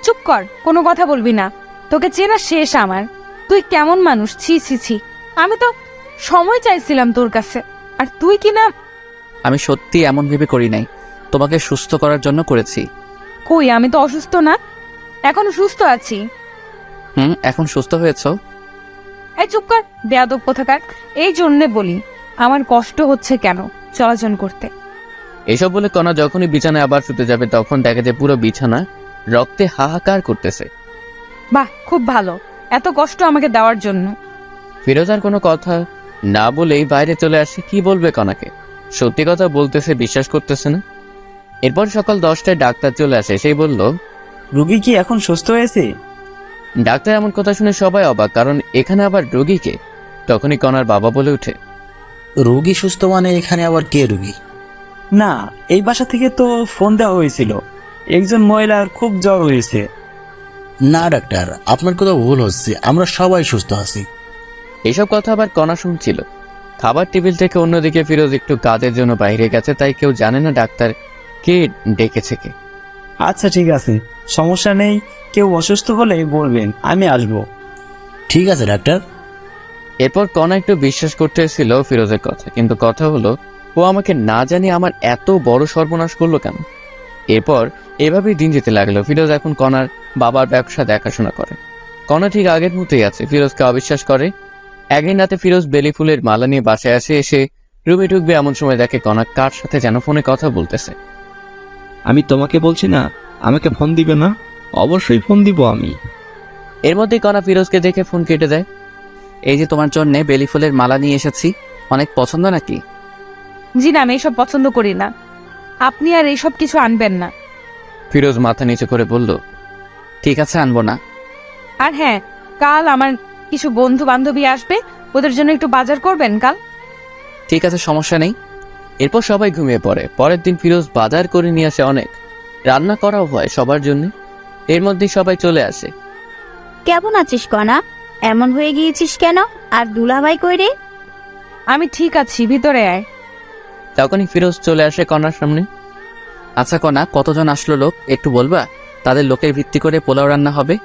চুপ কর, কোনো কথা বলবি না। তোকে চেনা শেষ আমার। তুই কেমন মানুষ, ছি ছি ছি। আমি তো সময় চাইছিলাম তোর কাছে, আর তুই কি না। আমি সত্যি এমন ভেবে করি নাই, তোমাকে সুস্থ করার জন্য করেছি। কই, আমি তো অসুস্থ না, এখনো সুস্থ আছি। এখন সুস্থ হয়েছো? এই চুপ কর, বেয়াদব কোথাকার। এই জন্যে বলি আমার কষ্ট হচ্ছে কেন চলাচল করতে। এসব বলে কণা যখনই বিছানায় আবার শুতে যাবে তখন দেখে যে পুরো বিছানা রক্তে হাহাকার করতেছে। বাহ, খুব ভালো, এত কষ্ট আমাকে দেওয়ার জন্য। ফিরোজ আর কোনো কথা না বলেই বাইরে চলে আসে। কি বলবে কণাকে? সত্যি কথা বলতেছে, বিশ্বাস করতেছে না। এরপর সকাল 10টায় ডাক্তার চলে আসে। সেই বলল, রুগী কি এখন সুস্থ হয়েছে? ডাক্তার এমন কথা শুনে সবাই অবাক, কারণ এখানে আবার রোগীকে। তখনই কণার বাবা বলে ওঠে, রোগী সুস্থ মানে এখানে আবার কে রোগী? না, এই বাসা থেকে তো ফোন দেওয়া হয়েছিল, একজন মহিলার খুব জ্বর হয়েছে। না ডাক্তার, আপনার কথা ভুল হচ্ছে, আমরা সবাই সুস্থ আছি। এসব কথা আবার কণা শুনছিল। খাবার টেবিল থেকে অন্যদিকে ফিরোজ একটু কাজের জন্য বাইরে গেছে, তাই কেউ জানে না ডাক্তার কে ডেকেছে কে। আচ্ছা ঠিক আছে, সমস্যা নেই, কেউ অসুস্থ হলে বলবেন, আমি আসবো। ঠিক আছে ডাক্তার। এরপর কণা একটু বিশ্বাস করতে ছিল ফিরোজের কথা, কিন্তু কথা হলো ও আমাকে না জানিয়ে আমার এত বড় সর্বনাশ করলো কেন। এরপর এভাবেই দিন যেতে লাগলো। ফিরোজ এখন কণার বাবার ব্যবসা দেখাশোনা করে। কণা ঠিক আগের মতোই আছে, ফিরোজকে অবিশ্বাস করে। একদিন রাতে ফিরোজ বেলি ফুলের মালা নিয়ে বাসায় আসে। এসে রুমে ঢুকবে এমন সময় দেখে কণা কার সাথে যেন ফোনে কথা বলতেছে। আমি তোমাকে বলছি না আমাকে ফোন দিবে না? অবশ্যই ফোন দিব আমি। এর মধ্যেই কণা ফিরোজকে দেখে ফোন কেটে দেয়। এই যে তোমার জন্য বেলি ফুলের মালা নিয়ে এসেছি, অনেক পছন্দ নাকি? জি না, আমি এইসব পছন্দ করি না, আপনি আর এইসব কিছু আনবেন না। ফিরোজ মাথা নিচু করে বলল, ঠিক আছে, আনবো না। আর হ্যাঁ, কাল আমার কিছু বন্ধু বান্ধবী আসবে, ওদের জন্য একটু বাজার করবেন কাল। ঠিক আছে, সমস্যা নেই। এরপর সবাই ঘুমিয়ে পড়ে। পরের দিন ফিরোজ বাজার করে নিয়ে আসে অনেক, রান্না করাও হয় সবার জন্য। এর মধ্যেই সবাই চলে আসে। কেমন আছিস কণা? এমন হয়ে গিয়েছিস কেন? আর দুলাভাই কই রে? আমি ঠিক আছি, ভিতরে আয়। তখনই ফিরোজ চলে আসে কণার সামনে। আচ্ছা কণা, কতজন আসলো লোক একটু বলবা? তাদের লোকের ভিত্তি করে পোলাও রান্না হবে।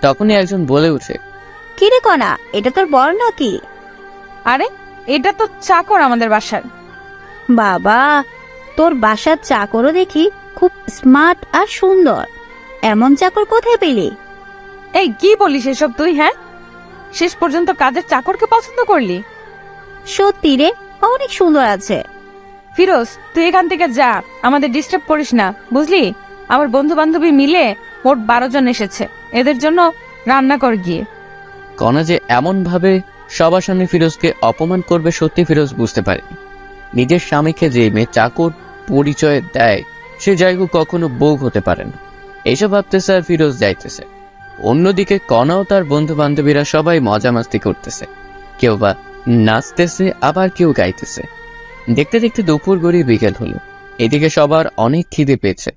তখনই একজন বলে উঠে, কি রে কণা, এটা তোর বর নাকি? আরে এটা তো চাকর আমাদের বাসার। বাবা, তোর বাসার চাকরও দেখি খুব স্মার্ট আর সুন্দর। এমন চাকর কোথায় পেলি? এই কি বলিস এসব তুই? হ্যাঁ, শেষ পর্যন্ত কাজের চাকরকে পছন্দ করলি? সত্যি রে, অনেক সুন্দর আছে। ফিরোজ, তুই এখান থেকে যা, আমাদের ডিস্টার্ব করিস না, বুঝলি? আমার বন্ধু বান্ধবী মিলে মোট 12 জন এসেছে, এদের জন্য রান্না কর গিয়ে। কণা যে এমন ভাবে সবার সামনে ফিরোজকে অপমান করবে সত্যি ফিরোজ বুঝতে পারেনি। নিজের স্বামীকে যে মেয়ে চাকর পরিচয় দেয় সে জায়গা কখনো বউ হতে পারে না। এইসব ভাবতেছে আর ফিরোজ যাইতেছে। অন্যদিকে কণাও তার বন্ধু বান্ধবীরা সবাই মজা মাস্তি করতেছে, কেউ বা নাচতেছে, আবার কেউ গাইতেছে। দেখতে দেখতে দুপুর গড়িয়ে বিকেল হলো। এদিকে সবার অনেক খিদে পেয়েছে,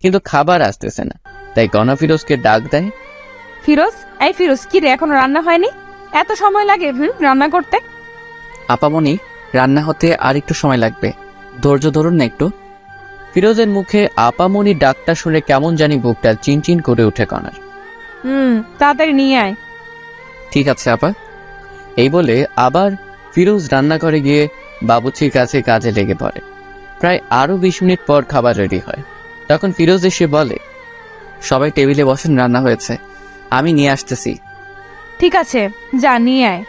কিন্তু খাবার আসতেছে না। তাই কণা ফিরোজকে ডাক দেয়। ফিরোজ, এই ফিরোজ, কি রে, এখনো রান্না হয়নি? এত সময় লাগে রান্না করতে? আপামনি, রান্না হতে আর একটু সময় লাগবে, ধৈর্য ধরুন না একটু। ফিরোজের মুখে আপামনি ডাকটা শুনে কেমন জানি বুকটা চিনচিন করে উঠে কণার। তাড়াতাড়ি নিয়ে আয়। ঠিক আছে আপা। এই বলে আবার ফিরোজ রান্নাঘরে গিয়ে বাবুর্চির কাছে কাজে লেগে পড়ে। প্রায় আরো 20 মিনিট পর খাবার রেডি হয়। তখন ফিরোজ এসে বলে, সবাই টেবিলে বসেন, রান্না হয়েছে, আমি নিয়ে আসতেছি। ঠিক আছে, যা নিয়ে আয়।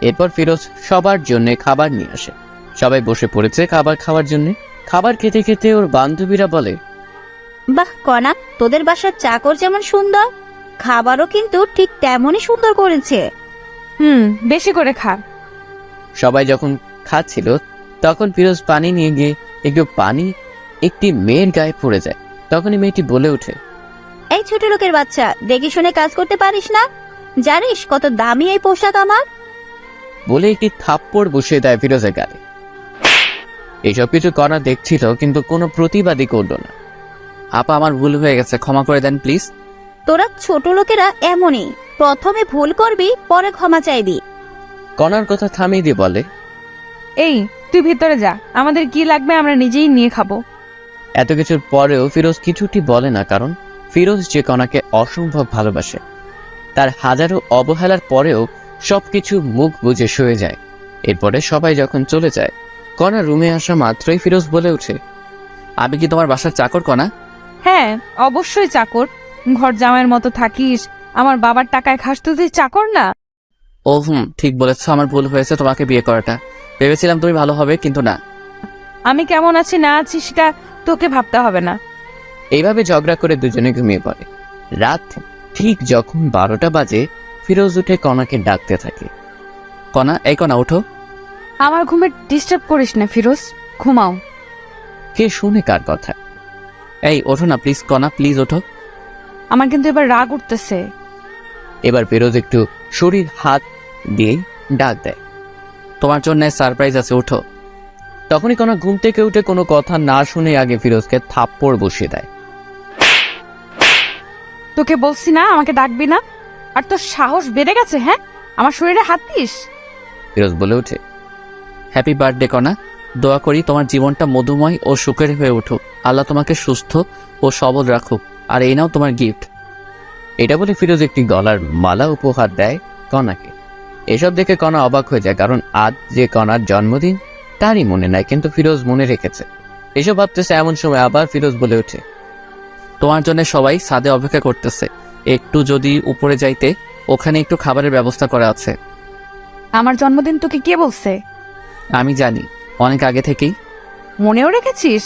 এরপর ফিরোজ সবার জন্য খাবার নিয়ে আসে। সবাই বসে পড়েছে খাবার খাওয়ার জন্য। খাবার খেতে খেতে ওর বান্ধবীরা বলে, বাহ কণা, তোদের বাসার চাকর যেমন সুন্দর, খাবারও কিন্তু ঠিক তেমনই সুন্দর করেছে। বেশি করে খা। সবাই যখন খাচ্ছিল তখন ফিরোজ পানি নিয়ে গিয়ে একটু পানি একটি মেয়ের গায়ে পড়ে যায়। তখনই মেয়েটি বলে ওঠে, এই ছোট লোকের বাচ্চা, দেখে শুনে কাজ করতে পারিস না? জানিস কত দামি এই পোশাক আমার? বলে একটি থাপ্পড় বসিয়ে দেয় ফিরোজের গালে। এইসব কিছু কণা দেখছিল, কিন্তু কোনো প্রতিবাদই করলো না। আপা, আমার ভুল হয়ে গেছে, ক্ষমা করে দেন প্লিজ। তোরা ছোট লোকেরা এমনই, প্রথমে ভুল করবি, পরে ক্ষমা চাইবি। কণার কথা থামিয়ে দিয়ে বলে, এই তুই ভিতরে যা, আমাদের কি লাগবে আমরা নিজেই নিয়ে খাবো। এত কিছুর পরেও ফিরোজ কিছুটি বলে না, কারণ ফিরোজ যে কণাকে অসম্ভব ভালোবাসে। তার হাজারো অবহেলার পরেও সবকিছু মুখ বুজে সয়ে যায়। এরপরে সবাই যখন চলে যায়, কণা রুমে আসা মাত্রই ফিরোজ বলে ওঠে, আমি কি তোমার বাসার চাকর কণা? হ্যাঁ, অবশ্যই চাকর। ঘর জামাইয়ের মতো থাকিস, আমার বাবার টাকায় খাস, তুই চাকর না? ও ঠিক বলেছো, আমার ভুল হয়েছে তোমাকে বিয়ে করাটা। ভেবেছিলাম তুমি ভালো হবে, কিন্তু না। আমি কেমন আছি না আছি সেটা তোকে ভাবতে হবে না। এইভাবে ঝগড়া করে দুজনে ঘুমিয়ে পড়ে। রাত ঠিক যখন 12টা বাজে, ফিরোজ উঠে কণাকে ডাকতে থাকে। কণা, এই কণা ওঠো। আমার ঘুমে ডিস্টার্ব করিস না ফিরোজ, ঘুমাও। কে শুনে কার কথা? এই ওঠো না প্লিজ কণা, প্লিজ ওঠো। আমার কিন্তু এবার রাগ উঠতেছে। এবার ফিরোজ একটু শরীর হাত দিয়ে ডাক দেয়, তোমার জন্য সারপ্রাইজ আছে, ওঠো। তখনই কণা ঘুম থেকে উঠে কোনো কথা না শুনে আগে ফিরোজকে থাপ্পড় বসিয়ে দেয়। তোকে বলছি না আমাকে ডাকবি না, আর তোর সাহস বেড়ে গেছে। হ্যাঁ, আমার শরীরে হাত দিস। ফিরোজ বলে ওঠে, হ্যাপি বার্থডে কণা, দোয়া করি তোমার জীবনটা মধুময় ও সুখের হয়ে উঠুক। আল্লাহ তোমাকে সুস্থ ও সবল রাখুক। আর এই নাও তোমার গিফট। এটা বলে ফিরোজ একটি গলার মালা উপহার দেয় কণাকে। এসব দেখে কণা অবাক হয়ে যায়, কারণ আজ যে কণার জন্মদিন তারই মনে নাই, কিন্তু ফিরোজ মনে রেখেছে। এসব ভাবতেছে এমন সময় আবার ফিরোজ বলে ওঠে, তোমার জন্য সবাই ছাদে অপেক্ষা করতেছে, একটু যদি উপরে যাইতে, ওখানে একটু খাবারের ব্যবস্থা করা আছে। আমার জন্মদিন তোকে কে বলছে? আমি জানি, অনেক আগে থেকেই। মনেও রেখেছিস?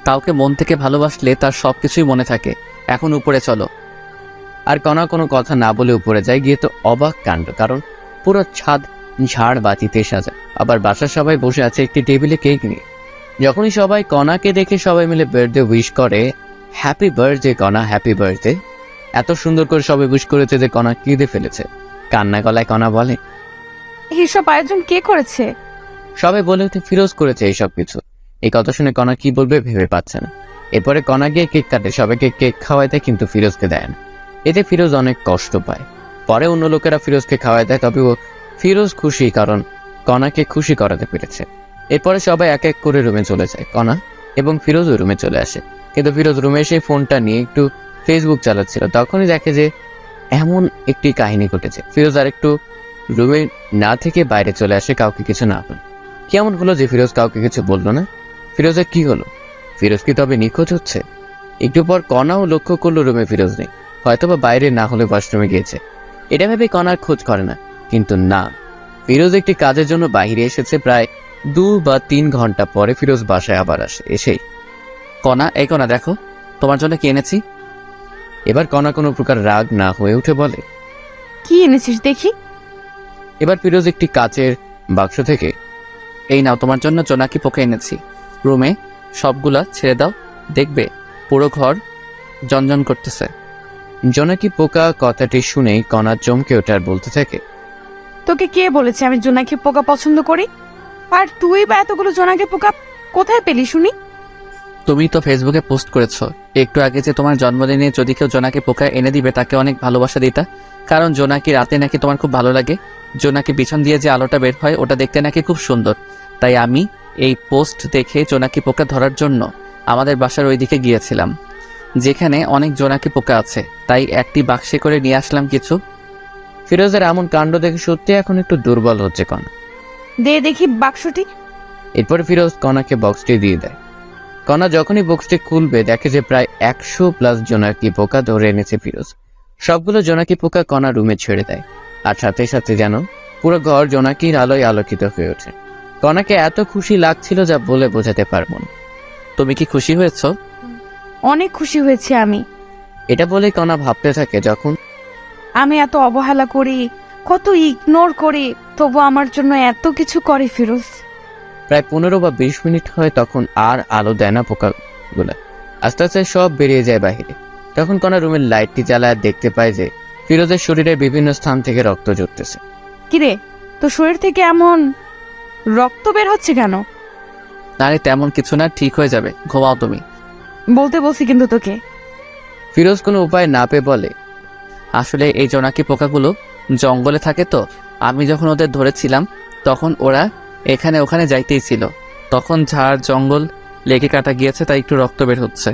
কাউকে মন থেকে ভালোবাসলে তার সবকিছুই মনে থাকে। এখন উপরে চলো। আর কণা কোনো কথা না বলে উপরে যায়। গিয়ে তো অবাক কাণ্ড, কারণ পুরো ছাদ ঝাড় বাতিতে সাজা। আবার বাসার সবাই বসে আছে একটি টেবিলে কেক নিয়ে। যখনই সবাই কণাকে দেখে সবাই মিলে বার্থডে উইশ করে, হ্যাপি বার্থডে কণা, হ্যাপি বার্থডে। এত সুন্দর করে সবাই উইশ করেছে যে কণা কেঁদে ফেলেছে। কান্না গলায় কণা বলে, এইসব আয়োজন কে করেছে? সবাই বলে ওঠে, ফিরোজ করেছে এইসব কিছু। এই কথা শুনে কণা কি বলবে ভেবে পাচ্ছে না। এরপরে কণা গিয়ে কেক কাটে, সবাইকে কেক খাওয়ায় দেয়, কিন্তু ফিরোজকে দেয় না। এতে ফিরোজ অনেক কষ্ট পায়। পরে অন্য লোকেরা ফিরোজকে খাওয়ায় দেয়, তবে ফিরোজ খুশি, কারণ কণাকে খুশি করাতে পেরেছে। এরপরে সবাই এক এক করে রুমে চলে যায়। কণা এবং ফিরোজও রুমে চলে আসে, কিন্তু ফিরোজ রুমে এসে ফোনটা নিয়ে একটু ফেসবুক চালাচ্ছিল। তখনই দেখে যে এমন একটি কাহিনী ঘটেছে। ফিরোজ আর একটু রুমে না থেকে বাইরে চলে আসে, কাউকে কিছু না বলে। কেমন হলো যে ফিরোজ কাউকে কিছু বললো না? ফিরোজের কি হলো? ফিরোজ কি তবে নিখোঁজ হচ্ছে? একটু পর কণাও লক্ষ্য করলো রুমে ফিরোজ নেই, হয়তোবা বাইরে না হলে ওয়াশরুমে গিয়েছে। এটা ভেবে কণার খোঁজ করে না, কিন্তু না, ফিরোজ একটি কাজের জন্য বাইরে এসেছে। প্রায় 2 বা 3 ঘন্টা পরে ফিরোজ বাসায় আবার আসে। এসেই, কণা, এই কণা দেখো, তোমার জন্য কি এনেছি। এবার কণা কোনো প্রকার রাগ না হয়ে উঠে বলে, কি এনেছিস দেখি। এবার ফিরোজ একটি কাচের বাক্স থেকে, এই নাও তোমার জন্য জোনাকি পোকা এনেছি। রুমে সবগুলা ছেড়ে দাও, দেখবে পুরো ঘর জনজন করতেছে। জোনাকি পোকা কথাটি শুনেই কণা চমকে ওঠে আর বলতে থাকে, তোকে কে বলেছে আমি জোনাকি পোকা পছন্দ করি? আর তুই বা এতগুলো জোনাকি পোকা কোথায় পেলি শুনি? তুমি তো ফেসবুকে পোস্ট করেছো একটু আগে যে তোমার জন্মদিনে যদি কেউ জোনাকি পোকা এনে দিবে তাকে অনেক ভালোবাসা দিতা, কারণ জোনাকি রাতে নাকি তোমার খুব ভালো লাগে। জোনাকি পিছন দিয়ে যে আলোটা বের হয় ওটা দেখতে নাকি খুব সুন্দর। তাই আমি এই পোস্ট দেখে জোনাকি পোকা ধরার জন্য আমাদের বাসার ওইদিকে গিয়েছিলাম, যেখানে অনেক জোনাকি পোকা আছে। তাই একটি বাক্সে করে নিয়ে আসলাম কিছু। ফিরোজের এমন কাণ্ড দেখে সত্যি এখন একটু দুর্বল হচ্ছে কণা। দে দেখি বাক্সটি। এরপরে ফিরোজ কণাকে বক্সটি দিয়ে দেয়। কণা যখনই বক্সটি খুলবে দেখে যে প্রায় 100+ জোনাকি পোকা ধরে এনেছে ফিরোজ। সবগুলো জোনাকি পোকা কণা রুমে ছেড়ে দেয়, আর সাথে সাথে যেন পুরো ঘর জোনাকির আলোয় আলোকিত হয়ে ওঠে। কণাকে এত খুশি লাগছিল যা বলে বোঝাতে পারবো না। তুমি কি খুশি হয়েছ? অনেক খুশি হয়েছি আমি। এটা বলে কণা ভাবতে থাকে, যখন আমি এত অবহেলা করি, কত ইগনোর করি, তবু আমার জন্য এত কিছু করে ফিরোজ। প্রায় 15 বা 20 মিনিট হয়, তখন আর আলো দেয় না পোকাগুলা। আস্তে আস্তে সব বেরিয়ে যায় বাহিরে। তখন কণা রুমের লাইটটি জ্বালায় দেখতে পায় যে ফিরোজের শরীরের বিভিন্ন স্থান থেকে রক্ত ঝরতেছে। কিরে, তোর শরীর থেকে এমন রক্ত বের হচ্ছে কেন? আরে তেমন কিছু না, ঠিক হয়ে যাবে, ঘুমাও তুমি। বলতে বলছি কিন্তু তোকে। ফিরোজ কোনো উপায় না পেয়ে বলে, আসলে এই জোনাকি পোকাগুলো জঙ্গলে থাকে, তো আমি যখন ওদের ধরেছিলাম তখন ওরা এখানে ওখানে যাইতেই ছিল, তখন ঝাড় জঙ্গল লেগে কাটা গিয়েছে, তাই একটু রক্ত বের হচ্ছে।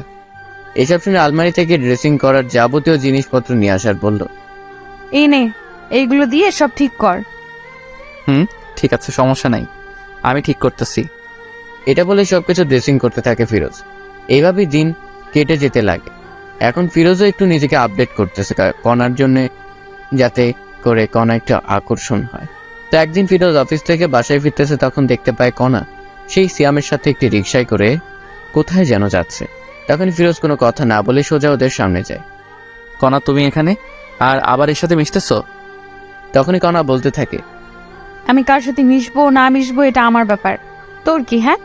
এসব শুনে আলমারি থেকে ড্রেসিং করার যাবতীয় জিনিসপত্র নিয়ে আসার বলল। এই নে, এইগুলো দিয়ে সব ঠিক কর। ঠিক আছে, সমস্যা নাই, আমি ঠিক করতেছি। এটা বলে সবকিছু ড্রেসিং করতে থাকে ফিরোজ। এইভাবেই দিন কেটে যেতে লাগে। এখন ফিরোজও একটু নিজেকে আপডেট করতেছে কণার জন্য, যাতে করে কণা একটা আকর্ষণ হয়। তো একদিন ফিরোজ অফিস থেকে বাসায় ফিরতেছে, তখন দেখতে পায় কণা সেই সিয়ামের সাথে একটি রিকশায় করে কোথায় যেন যাচ্ছে। তখন ফিরোজ কোনো কথা না বলে সোজা ওদের সামনে যায়। কণা, তুমি এখানে আর আবার এর সাথে মিশতেছো? তখনই কণা বলতে থাকে, আমি কার সাথে মিশবো না মিশবো এটা আমার ব্যাপার, তোর কি? হ্যাঁ,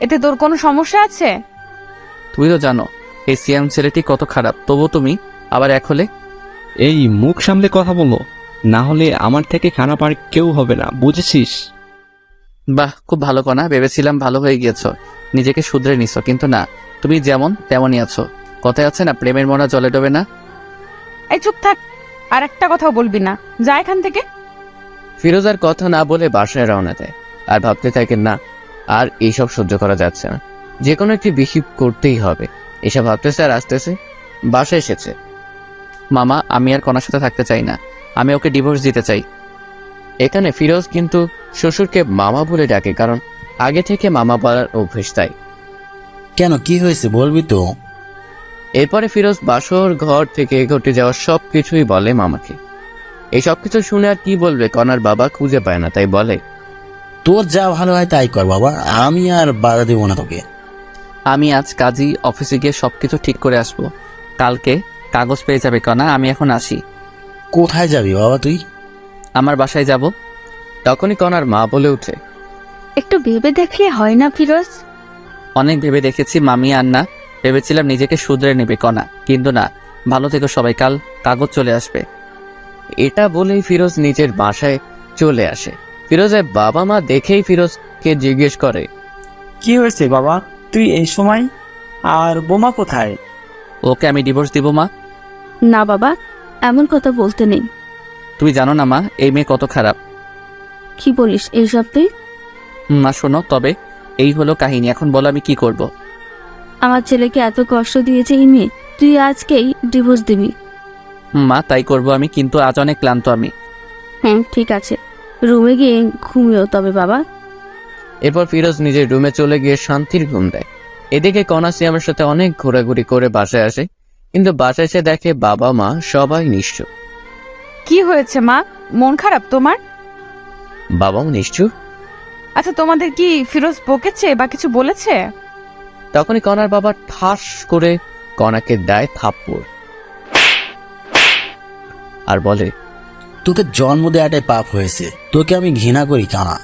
এতে তোর কোনো সমস্যা আছে? তুমি তো জানো এই সিয়াম ছেলেটি কত খারাপ, তবু তুমি আবার এক হলে। এই মুখ সামলে কথা বলো, না হলে আমার থেকে খারাপ আর কেউ হবে না, বুঝেছিস? বাহ, খুব ভালো কণা, ভেবেছিলাম ভালো হয়ে গিয়েছো, নিজেকে শুধরে নিছো, কিন্তু না, তুমি যেমন তেমনই আছো। কথায় আছে না, প্রেমের মনা জলে ডোবে না। এই চুপ থাক, আর একটা কথাও বলবি না, যা এখান থেকে। ফিরোজ আর কথা না বলে বাসায় রওনা দেয়। আর ভাবতে থাকে, না আর এইসব সহ্য করা যাচ্ছে না, যে কোনো একটি বিহিভ করতেই হবে। এসব ভাবতেছে আর আসতেছে বাসায় এসেছে। মামা, আমি আর কণার সাথে থাকতে চাই না, আমি ওকে ডিভোর্স দিতে চাই। এখানে ফিরোজ কিন্তু শ্বশুরকে মামা বলে ডাকে, কারণ আগে থেকে মামা বলার অভ্যেস তাই। কেন, কি হয়েছে বলবি তো? এরপরে ফিরোজ বাসর ঘর থেকে ঘটে যাওয়া সবকিছুই বলে মামাকে। এই সবকিছু শুনে আর কি বলবে, কণার বাবা খুঁজে পায় না, তাই বলে, তোর যা ভালো হয় তাই কর বাবা, আমি আর বাধা দেবো না তোকে। আমি আজ কাজী অফিসে গিয়ে সবকিছু ঠিক করে আসবো, কালকে কাগজ পেয়ে যাবে কণা, আমি এখন আসি। কোথায় যাবি বাবা তুই? আমার বাসায় যাব। তখনই কণার মা বলে ওঠে, একটু ভেবে দেখলে হয় না ফিরোজ? অনেক ভেবে দেখেছি মামি, আর না, ভেবেছিলাম নিজেকে শুধরে নেবে কণা, কিন্তু না। ভালো থেকো সবাই, কাল কাগজ চলে আসবে। এটা বলেই ফিরোজ নিজের বাসায় চলে আসে। ফিরোজের বাবা মা দেখেই ফিরোজকে জিজ্ঞেস করে, কি হয়েছে বাবা, তুই এই সময়? আর বোমা কোথায়? ওকে আমি ডিভোর্স দিব মা। না বাবা, এমন কথা বলতে নেই। তুই জানো না মা, এই মেয়ে কত খারাপ। কি বলিস এইসব তুই? মা শোনো, তবে এই হলো কাহিনী, এখন বলো আমি কি করব। আমার ছেলেকে এত কষ্ট দিয়েছে এই মেয়ে, তুই আজকেই ডিভোর্স দিবি? মা তাই করব আমি, কিন্তু আজ অনেক ক্লান্ত আমি। হ্যাঁ ঠিক আছে, রুমে গিয়ে ঘুমিও তবে বাবা। এরপর ফিরোজ নিজের রুমে চলে গিয়ে শান্তির ঘুম দেয়। এদিকে কণা সিয়ামের সাথে অনেক ঘোরাঘুরি করে বাসায় আসে, কিন্তু বাসায় এসে দেখে বাবা মা সবাই নিশ্চুপ। কি হয়েছে মা, মন খারাপ তোমার? বাবাও নিশ্চুপ। আচ্ছা, তোমাদের কি ফিরোজ বকেছে বা কিছু বলেছে? তখনই কণার বাবা ঠাস করে কণাকে দেয় থাপ্পড় আর বলে, তোকে জন্ম দেওয়াটাই পাপ হয়েছে, তোকে আমি ঘৃণা করি কানা।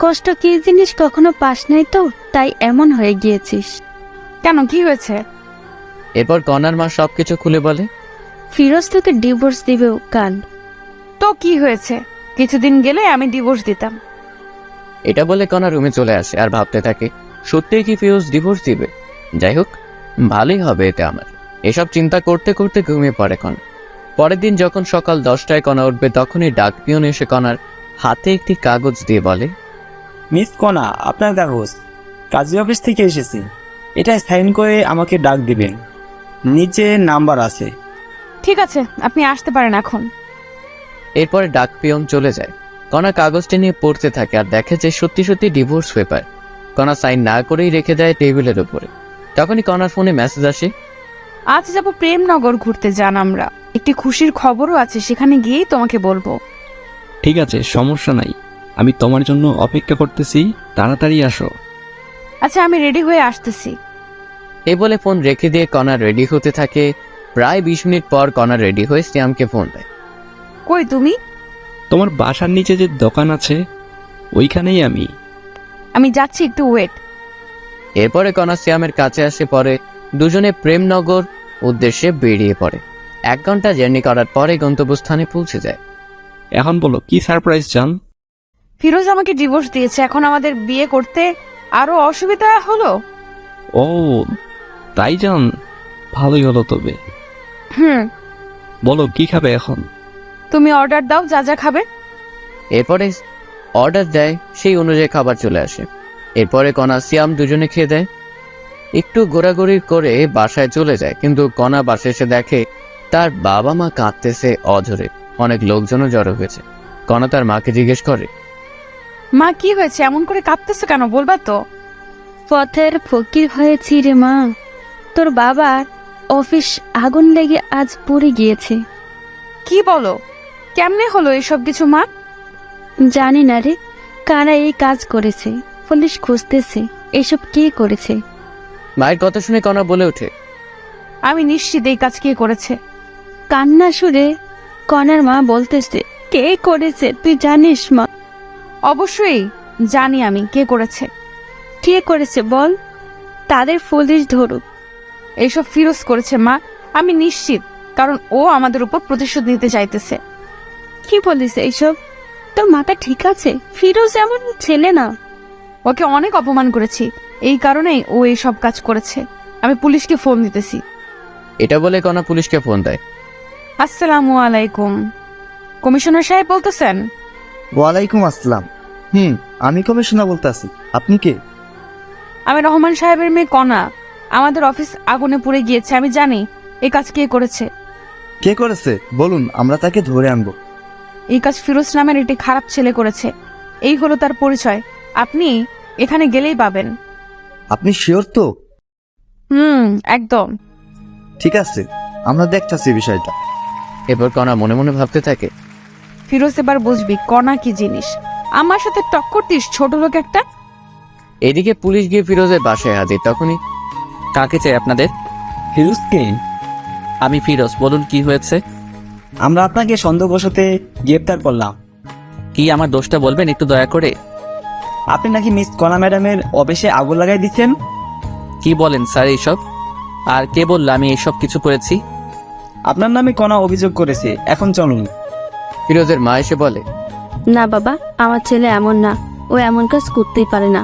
কষ্ট কি জিনিস কখনো পাস নাই তো, তাই এমন হয়ে গিয়েছিস। কেন, কি হয়েছে? এরপর কণার মা সবকিছু খুলে বলে, ফিরোজ তোকে ডিভোর্স দিবে কাল। তো কি হয়েছে, কিছুদিন গেলে আমি ডিভোর্স দিতাম। এটা বলে কণা রুমে চলে আসে আর ভাবতে থাকে, সত্যিই কি ফিরোজ ডিভোর্স দিবে? যাই হোক, ভালোই হবে এতে আমার। এসব চিন্তা করতে করতে ঘুমিয়ে পড়ে কণা। পরের দিন যখন সকাল 10টায় কণা উঠবে, তখনই ডাক পিয়ন এসে কণার হাতে একটি কাগজ দিয়ে বলে, মিস কণা, আপনার কাগজ, কাজী অফিস থেকে এসেছি, এটা সাইন করে আমাকে ডাক দিবেন, নিচে নাম্বার আছে। ঠিক আছে, আপনি আসতে পারেন এখন। এরপরে ডাক পিয়ন চলে যায়। কণা কাগজটি নিয়ে পড়তে থাকে আর দেখে যে সত্যি সত্যি ডিভোর্স পেপার। কণা সাইন না করেই রেখে দেয় টেবিলের উপরে। তখনই কণার ফোনে মেসেজ আসে, আজ যাব প্রেমনগর ঘুরতে, যান আমরা, একটি খুশির খবরও আছে, সেখানে গিয়েই তোমাকে বলবো। ঠিক আছে, সমস্যা নাই, আমি তোমার জন্য অপেক্ষা করতেছি, তাড়াতাড়ি আসো। আচ্ছা, আমি রেডি হয়ে আসতেছি। এই বলে ফোন রেখে দিয়ে কণা রেডি হতে থাকে। প্রায় 20 মিনিট পর কণা রেডি হয়ে শ্যামকে ফোন দেয়। কই তুমি? তোমার বাসার নিচে যে দোকান আছে ওইখানেই আমি। আমি যাচ্ছি, একটু ওয়েট। এরপরে কণা শ্যামের কাছে আসে, পরে দুজনে প্রেমনগর উদ্দেশ্যে বেরিয়ে পড়ে। 1 ঘন্টা জার্নি করার পরে গন্তব্যস্থানে পৌঁছে যায়। এখন বলো কি সারপ্রাইজ চান? ফিরোজ আমাকে ডিভোর্স দিয়েছে, এখন আমাদের বিয়ে করতে আরো অসুবিধা হলো। ও তাই জান, ভালোই হলো তবে। বলো কি খাবে এখন? তুমি অর্ডার দাও, যা যা খাবে। এরপরে অর্ডার দেয়, সেই অনুযায়ী খাবার চলে আসে। এরপরে কণা শ্যাম দুজনে খেয়ে দেয়। একটু ঘোরাঘুরি করে বাসায় চলে যায়, কিন্তু কণা বাসায় এসে দেখে তার বাবা মা কাঁদতেছে অঝরে। অনেক লোকজনও জড়ো হয়েছে। কণা তার মাকে জিজ্ঞেস করে, মা কি হয়েছে, এমন করে কাঁদতেছো কেন, বলবা তো? পথের ফকির হয়েছি রে মা, তোর বাবার অফিস আগুন লেগে আজ পড়ে গিয়েছে। কি বলো? কেমনে হলো এসব কিছু মা? জানি না রে, কারা এই কাজ করেছে। পুলিশ খুঁজতেছে এসব কে করেছে। মায়ের কথা শুনে কণা বলে ওঠে, আমি নিশ্চিত এই কাজ কে করেছে। কান্না সুরে কনার মা বলতেছে, কে করেছে তুই জানিস মা? অবশ্যই জানি আমি কে করেছে। কে করেছে বল, তাদের পুলিশ ধরুক। এইসব ফিরোজ করেছে মা, আমি নিশ্চিত, কারণ ও আমাদের উপর প্রতিশোধ নিতে চাইতেছে। কি বলিস এইসব? তোর মাথা ঠিক আছে? ফিরোজ এমন ছেলে না। ওকে অনেক অপমান করেছি, এই কারণেই ও এই সব কাজ করেছে। আমি পুলিশকে ফোন দিতেছি। এটা বলে কণা পুলিশকে ফোন দেয়। আসসালামু আলাইকুম, কমিশনার সাহেব বলতেছেন? ওয়ালাইকুম আসসালাম। আমি কমিশনার বলতেছি, আপনি কে? আমি রহমান সাহেবের মেয়ে কণা। আমাদের অফিস আগুনে পুড়ে গিয়েছে, আমি জানি এই কাজ কে করেছে। কে করেছে বলুন, আমরা তাকে ধরে আনবো। এই কাজ ফিরোজ নামের একটি খারাপ ছেলে করেছে। এই হলো তার পরিচয়, আপনি এখানে গেলেই পাবেন। আপনি শিওর তো? একদম। ঠিক আছে, আমরা দেখতেছি বিষয়টা। এরপর কণা মনে মনে ভাবতে থাকে, ফিরোজ এবার বুঝবি কণা কি জিনিস। আমার সাথে টক্কর দিস ছোট লোক একটা। এদিকে পুলিশ গিয়ে ফিরোজের বাসায় হাজির। তখনই, কাকে চাই আপনাদের? ফিরোজকে? আমি ফিরোজ, বলুন কি হয়েছে? আমরা আপনাকে সন্দেহবশতে গ্রেপ্তার করলাম। কি আমার দোষটা বলবেন একটু দয়া করে? আপনি নাকি মিস কণা ম্যাডামের অফিসে আগুন লাগাই দিচ্ছেন। কি বলেন স্যার এইসব? আর কে বলল আমি এইসব কিছু করেছি? আপনার নামে কণা অভিযোগ করেছে, এখন চলুন। ফিরোজের মা এসে বলে, না বাবা, আমার ছেলে এমন না, ও এমন কাজ করতেই পারে না।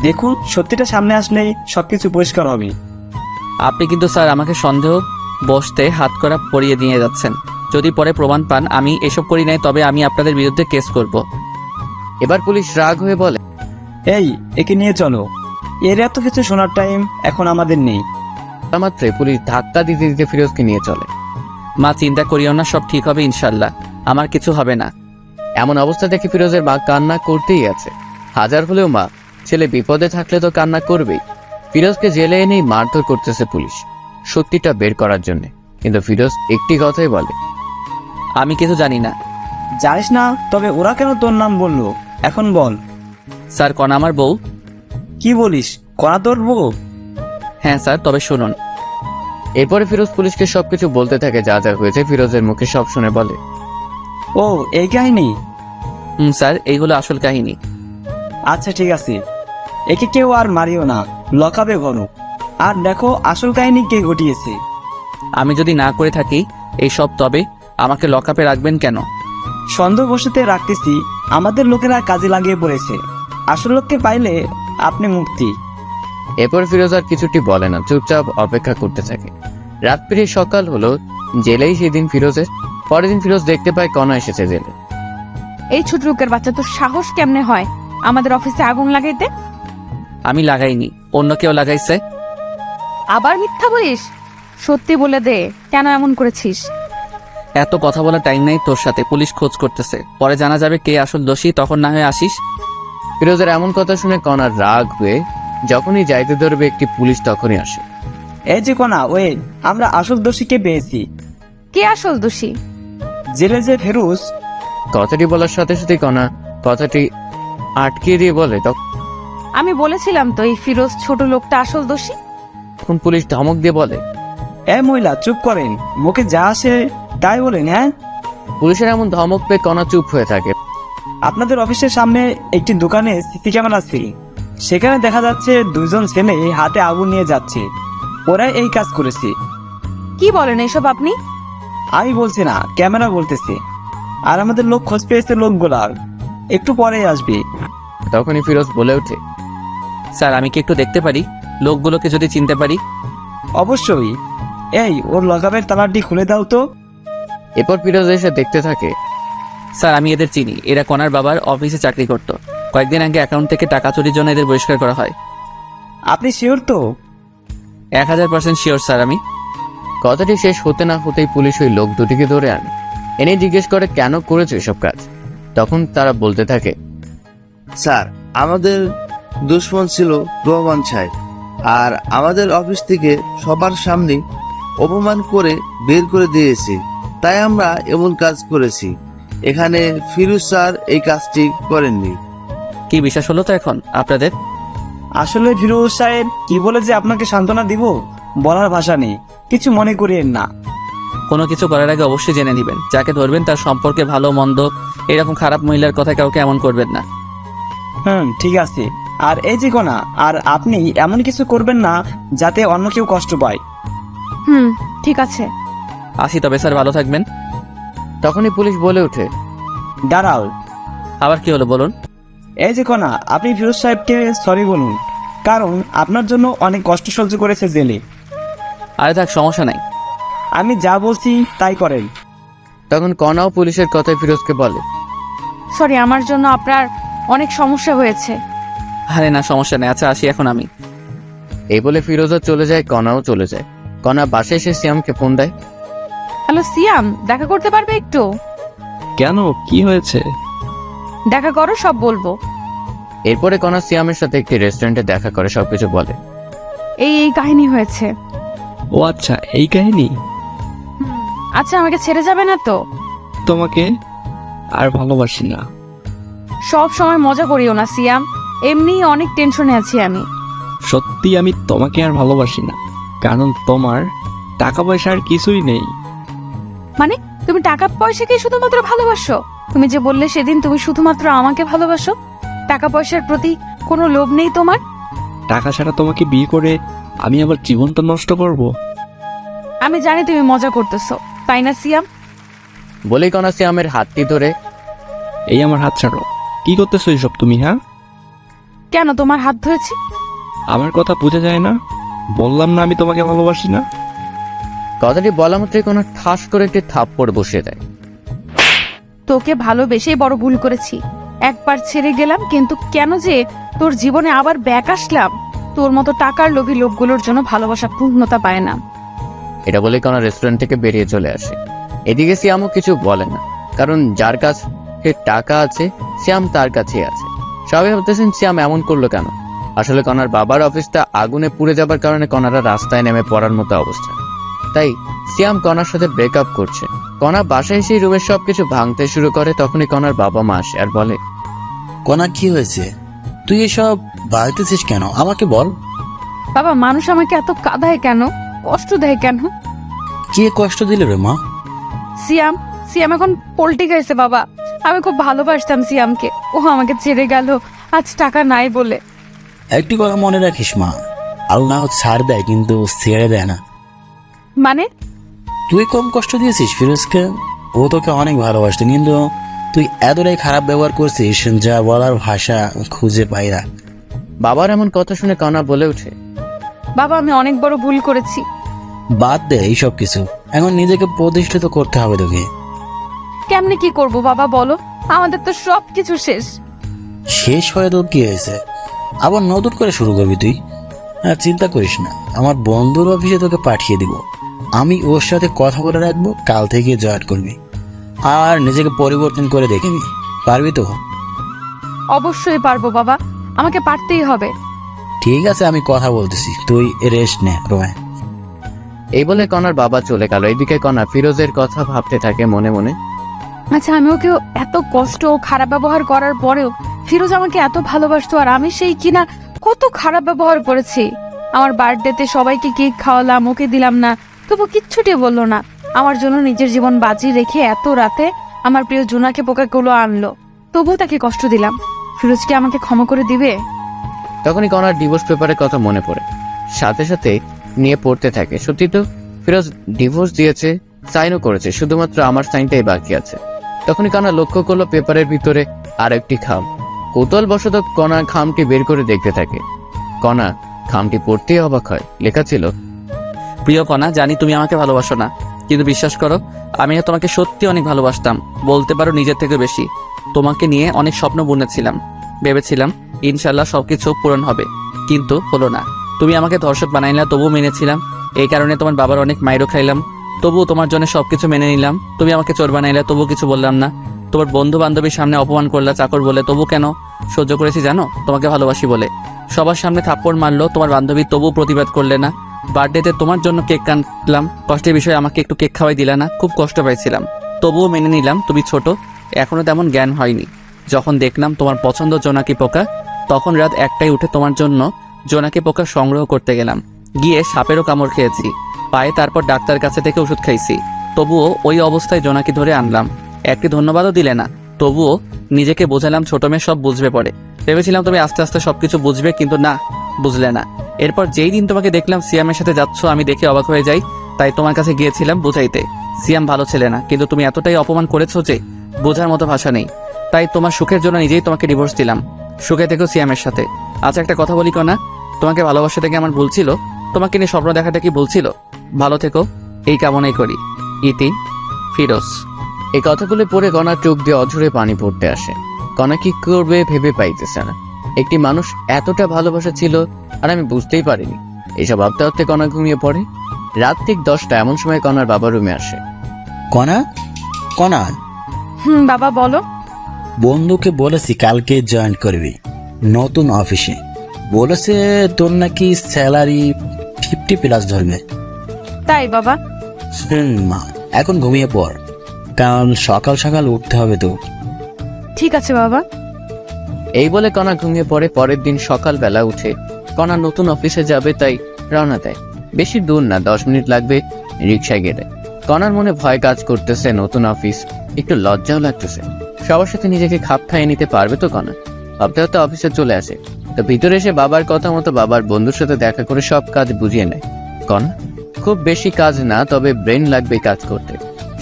দেখুন, সত্যিটা সামনে আসলে সবকিছু পরিষ্কার হবে। আপনি কিন্তু স্যার আমাকে সন্দেহ বসতে হাত করা পরিয়ে দিয়ে যাচ্ছেন। যদি পরে প্রমাণ পান আমি এসব করি নাই, তবে আমি আপনাদের বিরুদ্ধে কেস করব। এবার পুলিশ রাগ হয়ে বলে, এই, একে নিয়ে চলো। এর এত কিছু শোনার টাইম এখন আমাদের নেই। মাত্রই পুলিশ ধাক্কা দিতে দিতে ফিরোজকে নিয়ে চলে। মা চিন্তা করিও না, সব ঠিক হবে ইনশাল্লাহ, আমার কিছু হবে না। এমন অবস্থা দেখে ফিরোজের মা কান্না করতেই আছে। হাজার হলেও মা, ছেলে বিপদে থাকলে তো কান্না করবেই। ফিরোজকে জেলে এনেই মারধর করতেছে পুলিশ, সত্যিটা বের করার জন্য। কিন্তু ফিরোজ একটি কথাই বলে, আমি কিছু জানি না। জানিস না? তবে ওরা কেন তোর নাম বললো এখন বল। স্যার কণা আমার বউ। কি বলিস, কণা তোর বউ? হ্যাঁ স্যার, তবে শুনুন। এরপরে ফিরোজ পুলিশকে সবকিছু বলতে থাকে, যা যা হয়েছে। ফিরোজের মুখে সব শুনে বলে, ও, এই কাহিনী? স্যার এই হলো আসল কাহিনী। আচ্ছা ঠিক আছে, একে কেউ আর মারিও না, লকাবে গণ। আর দেখো আসল কাহিনী কে ঘটিয়েছে। আমি যদি না করে থাকি এই সব, তবে আমাকে লকআপে রাখবেন কেন? সন্দেহবশতে রাখতেছি, আমাদের লোকেরা কাজে লাগিয়ে পড়েছে। আসল লোককে পাইলে আপনি মুক্তি। এরপর ফিরোজ আর কিছুটি বলে না, চুপচাপ অপেক্ষা করতে থাকে। রাত পেরিয়ে সকাল হলো। জেলেই সেদিন ফিরোজের। পরের দিন ফিরোজ দেখতে পায় কণা এসেছে জেলে। এই ছোট লোকের বাচ্চা, তোর সাহস কেমনে হয় আমাদের অফিসে আগুন লাগাইতে? আমি লাগাইনি, অন্য কেউ লাগাইছে। আবার মিথ্যা বলিস? সত্যি বলে দে, কেন এমন করেছিস? এত কথা বলার টাইম নাই তোর সাথে, পুলিশ খোঁজ করতেছে, পরে জানা যাবে কে আসল দোষী, তখন না হয়ে আসিস। ফিরোজের এমন কথা শুনে কণার রাগ হয়ে যখনই যাইতে ধরবে একটি পুলিশ তখনই আসে। এই যে কণা, ওয়ে, আমরা আসল দোষীকে পেয়েছি। কে আসল দোষী? জেলে যে ফেরুজ। কথাটি বলার সাথে সাথে কণা কথাটি আটকিয়ে দিয়ে বলে, আমি বলেছিলাম তো এই ফিরোজ ছোট লোকটা আসল দোষী। তখন পুলিশ ধমক দিয়ে বলে, এ মহিলা চুপ করেন, মুখে যা আসে তাই বলেন। হ্যাঁ, পুলিশের এমন ধমক পেয়ে কণা চুপ হয়ে থাকে। আপনাদের অফিসের সামনে একটি দোকানে সিসি ক্যামেরা ছিল, সেখানে দেখা যাচ্ছে দুইজন ছেলে হাতে আগুন নিয়ে যাচ্ছে। ওরা এই কাজ করেছে। কি বলেন এসব আপনি? আমি বলছি না, ক্যামেরা বলতেছে। আর আমাদের লোক খোঁজ পেয়েছে লোকগুলার, একটু পরে আসবে। তখনই ফিরোজ বলে ওঠে, স্যার আমি কি একটু দেখতে পারি লোকগুলোকে, যদি চিনতে পারি? অবশ্যই। এই, ওর লকআপের তালাটি খুলে দাও তো। এরপর ফিরোজ এসে দেখতে থাকে। স্যার আমি এদের চিনি, এরা কণার বাবার অফিসে চাকরি করত। কয়েকদিন আগে অ্যাকাউন্ট থেকে টাকা চুরির জন্য এদের বহিষ্কার করা হয়। আপনি শিওর তো? 1000% শিওর স্যার আমি। কথাটি শেষ হতে না হতেই পুলিশ ওই লোক দুটিকে ধরে আনে, এনে জিজ্ঞেস করে কেন করেছে এসব কাজ। তখন তারা বলতে থাকে, স্যার, আমাদের দুশ্মন ছিল রহমান সাহেব, আর আমাদের অফিস থেকে সবার সামনে অপমান করে বের করে দিয়েছে। তাই আমরা এমন কাজ করেছি। এখানে ফিরোজ স্যার এই কাজটি করেননি। কি বিশ্বাস হলো তো এখন আপনাদের? আসলে ফিরোজ সাহেব কি বলে যে আপনাকে সান্ত্বনা দিব বলার ভাষা নেই, কিছু মনে করিয়েন না। কোনো কিছু করার আগে অবশ্যই জেনে নেবেন, যাকে ধরবেন তার সম্পর্কে ভালো মন্দ, এরকম খারাপ মহিলার কথা কাউকে এমন করবেন না। ঠিক আছে। আর এই যে কোনা, আর আপনি এমন কিছু করবেন না যাতে অন্য কেউ কষ্ট পায়। ঠিক আছে। আসি তবে স্যার, ভালো থাকবেন। তখনই পুলিশ বলে ওঠে, দাঁড়াও, আবার কি হলো বলুন? এই যে কোনা, আপনি ফিরোজ সাহেবকে সরি বলুন, কারণ আপনার জন্য অনেক কষ্ট সহ্য করেছে জেলে। আরে থাক, সমস্যা নাই। আমি যা বলছি তাই করেন। তখন কণাও পুলিশের কথায় ফিরোজকে বলে, সরি, আমার জন্য আপনার অনেক সমস্যা হয়েছে। আরে না, সমস্যা নেই। আচ্ছা আসি এখন আমি। এই বলে ফিরোজও চলে যায়, কণাও চলে যায়। কণা বাসায় এসে সিয়ামকে ফোন দেয়। হ্যালো সিয়াম, দেখা করতে পারবে একটু? কেন, কি হয়েছে? দেখা করো, সব বলবো। এরপরে কণা সিয়ামের সাথে একটি রেস্টুরেন্টে দেখা করে সবকিছু বলে। এই কাহিনী হয়েছে। ও আচ্ছা, এই কাহিনী। আচ্ছা, আমাকে ছেড়ে যাবে না তো? তোমাকে আর ভালোবাসি না। সব সময় মজা করিও না সিয়াম, এমনি অনেক টেনশনে আছি আমি। সত্যি আমি তোমাকে আর ভালোবাসি না, কারণ তোমার টাকা পয়সা আর কিছুই নেই। মানে তুমি টাকা পয়সাকে শুধুমাত্র ভালোবাসো? তুমি যে বললে সেদিন তুমি শুধুমাত্র আমাকে ভালোবাসো, টাকা পয়সার প্রতি কোনো লোভ নেই তোমার? টাকা ছাড়া তোমাকে বিয়ে করে আমি আবার জীবনটা নষ্ট করব? আমি জানি তুমি মজা করতেছো, তাই না সিয়াম? বলেই কণা সিয়ামের হাতটি ধরে, এই আমার হাত ছাড়ো। কি করতেছো এইসব তুমি? হ্যাঁ, কেন তোমার হাত ধরেছি? আমার কথা বোঝা যায় না? বললাম না আমি তোমাকে ভালোবাসি না। কথাটি বলা মাত্রই কণা ঠাস করে একটি থাপ্পড় বসিয়ে দেয়। তোকে ভালোবেসেই বড় ভুল করেছি। একবার ছেড়ে গেলাম, কিন্তু কেন যে তোর জীবনে আবার ব্যাক আসলাম? তোর মতো টাকার লোভী লোকগুলোর জন্য ভালোবাসা পূর্ণতা পায় না। এটা বলে কণা রেস্টুরেন্ট থেকে বেরিয়ে চলে আসে। এদিকে সিয়ামও কিছু বলে না, কারণ যার কাছে টাকা আছে সিয়াম তার কাছেই আছে। সবাই ভাবতেছেন সিয়াম এমন করলো কেন। আসলে কণার বাবার অফিসটা আগুনে পুড়ে যাবার কারণে কণারা রাস্তায় নেমে পড়ার মতো অবস্থা। তাই সিয়াম কণার সাথে ব্রেকআপ করছে। কণা বাসায় এসে রুমের সবকিছু ভাঙতে শুরু করে। তখনই কণার বাবা মা আসে আর বলে, কণা কি হয়েছে? তুই এসব বাড়তেছিস কেন, আমাকে বল। বাবা, মানুষ আমাকে এত কাঁদায় কেন, কষ্ট দেয় কেন? কে কষ্ট দিল রে মা? সিয়াম সিয়াম এখন পল্টি গেছে বাবা। আমি খুব ভালোবাসতাম সিয়ামকে, ও আমাকে ছেড়ে গেল আজ টাকা নাই বলে। একটি কথা মনে রাখিস মা, আল্লাহ ছাড় দেয় কিন্তু ছেড়ে দেয় না। মানে? তুই কম কষ্ট দিয়েছিস ফিরোজকে, ও তোকে অনেক ভালোবাসত, কিন্তু তুই এতটাই খারাপ ব্যবহার করছিস যা বলার ভাষা খুঁজে পাই না। বাবার এমন কথা শুনে কণা বলে ওঠে, বাবা, আমি অনেক বড় ভুল করেছি। বাদ দে এইসব কিছু, এখন নিজেকে প্রতিষ্ঠিত করতে হবে তোকে। কেমনে কি করব বাবা বলো? আমাদের তো সব কিছু শেষ। শেষ হয়ে তোর কি হয়েছে? আবার নতুন করে শুরু করবি তুই? হ্যাঁ, চিন্তা করিস না, আমার বন্ধুর অফিসে তোকে পাঠিয়ে দিব। আমি ওর সাথে কথা বলে রাখবো, কাল থেকে জয়েন করবি আর নিজেকে পরিবর্তন করে দেখবি। পারবি তো? অবশ্যই পারবো বাবা, আমাকে পারতেই হবে। ঠিক আছে, আমি কথা বলতেছি, তুই রেস্ট নে রোমা। এই বলে কণার বাবা চলে গেল। এদিকে কণা ফিরোজের কথা ভাবতে থাকে মনে মনে। আচ্ছা, আমি ওকে এত কষ্ট ও খারাপ ব্যবহার করার পরেও ফিরোজ আমাকে এত ভালোবাসতো, আর আমি সেই কিনা কত খারাপ ব্যবহার করেছি। আমার বার্থডেতে সবাইকে কেক খাওয়ালাম, ওকে দিলাম না, তবু কিচ্ছুটি বললো না। আমার জন্য নিজের জীবন বাজি রেখে এত রাতে আমার প্রিয় জোনাকে পোকাগুলো আনলো, তবুও তাকে কষ্ট দিলাম। ফিরোজ কি আমাকে ক্ষমা করে দিবে? তখনই কণার ডিভোর্স পেপারের কথা মনে পড়ে, সাথে সাথে নিয়ে পড়তে থাকে। সত্যি তো, ফিরোজ ডিভোর্স দিয়েছে, সাইনও করেছে, শুধুমাত্র আমার সাইনটাই বাকি আছে। তখনই কণা লক্ষ্য করলো পেপারের ভিতরে আর একটি খাম। কৌতূহলবশত কণা খামটি বের করে দেখতে থাকে। কণা খামটি পড়তেই অবাক হয়। লেখা ছিল, প্রিয় কণা, জানি তুমি আমাকে ভালোবাসো না, কিন্তু বিশ্বাস করো আমি তোমাকে সত্যি অনেক ভালোবাসতাম, বলতে পারো নিজের থেকে বেশি। তোমাকে নিয়ে অনেক স্বপ্ন বুনেছিলাম, ভেবেছিলাম ইনশাল্লাহ সবকিছু পূরণ হবে, কিন্তু হলো না। তুমি আমাকে ধর্ষক বানাইলা, তবুও মেনেছিলাম। এই কারণে তোমার বাবার অনেক মাইরও খাইলাম, তবুও তোমার জন্য সবকিছু মেনে নিলাম। তুমি আমাকে চোর বানাইলা, তবুও কিছু বললাম না। তোমার বন্ধু বান্ধবীর সামনে অপমান করলা চাকর বলে, তবু কেন সহ্য করেছি জানো? তোমাকে ভালোবাসি বলে। সবার সামনে থাপ্পড় মারলো তোমার বান্ধবী, তবুও প্রতিবাদ করলে না। বার্থডেতে তোমার জন্য কেক কাটলাম, কষ্টের বিষয়ে আমাকে একটু কেক খাওয়াই দিলা না, খুব কষ্ট পাইছিলাম। তবুও মেনে নিলাম, তুমি ছোট, এখনো তেমন জ্ঞান হয়নি। যখন দেখলাম তোমার পছন্দ জোনাকি পোকা, তখন রাত 1টায় উঠে তোমার জন্য জোনাকি পোকা সংগ্রহ করতে গেলাম। গিয়ে সাপেরও কামড় খেয়েছি পায়ে, তারপর ডাক্তার কাছে থেকে ওষুধ খাইছি। তবুও ওই অবস্থায় জোনাকি ধরে আনলাম, একটি ধন্যবাদও দিলে না। তবুও নিজেকে বোঝালাম ছোট মেয়ে সব বুঝবে পরে। ভেবেছিলাম তুমি আস্তে আস্তে সবকিছু বুঝবে, কিন্তু না, বুঝলে না। এরপর যেই দিন তোমাকে দেখলাম সিয়ামের সাথে যাচ্ছ, আমি দেখে অবাক হয়ে যাই, তাই তোমার কাছে গিয়েছিলাম বুঝাইতে। সিয়াম ভালো ছেলে না, কিন্তু তুমি এতটাই অপমান করেছো যে বোঝার মতো ভাষা নেই। তাই তোমার সুখের জন্য নিজেই তোমাকে ডিভোর্স দিলাম। সুখে থেকো সিয়ামের সাথে। আচ্ছা একটা কথা বলি কনা, তোমাকে ভালোবাসাটা কি আমার ভুল ছিল? তোমাকে নিয়ে স্বপ্ন দেখাটা কি ভুল ছিল? ভালো থেকো, এই কামনাই করি। ইতি, ফিরোজ। এই কথাগুলো পড়ে কণার চোখ দিয়ে অঝরে পানি পড়তে আসে। কণা কি করবে ভেবে পাইতেছে না। একটি মানুষ এতটা ভালোবাসা ছিল আর আমি বুঝতেই পারিনি। এইসব ভাবতে ভাবতে কণা ঘুমিয়ে পড়ে। রাত ঠিক 10টা এমন সময় কণার বাবা রুমে আসে। কণা, কণা, বাবা বলো। বন্ধুকে বলেছি কালকে জয়েন করবি নতুন অফিসে। বলেছে তোর নাকি স্যালারি 50+ ধরবে। তাই বাবা? মা, এখন ঘুমিয়ে পড়, কারণ সকাল সকাল উঠতে হবে তো। ঠিক আছে বাবা। এই বলে কণা ঘুমিয়ে পড়ে। পরের দিন সকালবেলা উঠে কণা নতুন অফিসে যাবে, তাই রওনা দেয়। বেশি দূর না, 10 মিনিট লাগবে রিক্সায় গেলে। কণার মনে ভয় কাজ করতেছে, নতুন অফিস, একটু লজ্জাও লাগতেছে। সবার সাথে নিজেকে খাপ খাইয়ে নিতে পারবে তো কণা? ভাবতে ভাবতে অফিসে চলে আসে। তো ভিতরে এসে বাবার কথা মতো বাবার বন্ধুর সাথে দেখা করে সব কাজ বুঝিয়ে নেয় কণা। খুব বেশি কাজ না, তবে ব্রেন লাগবে কাজ করতে।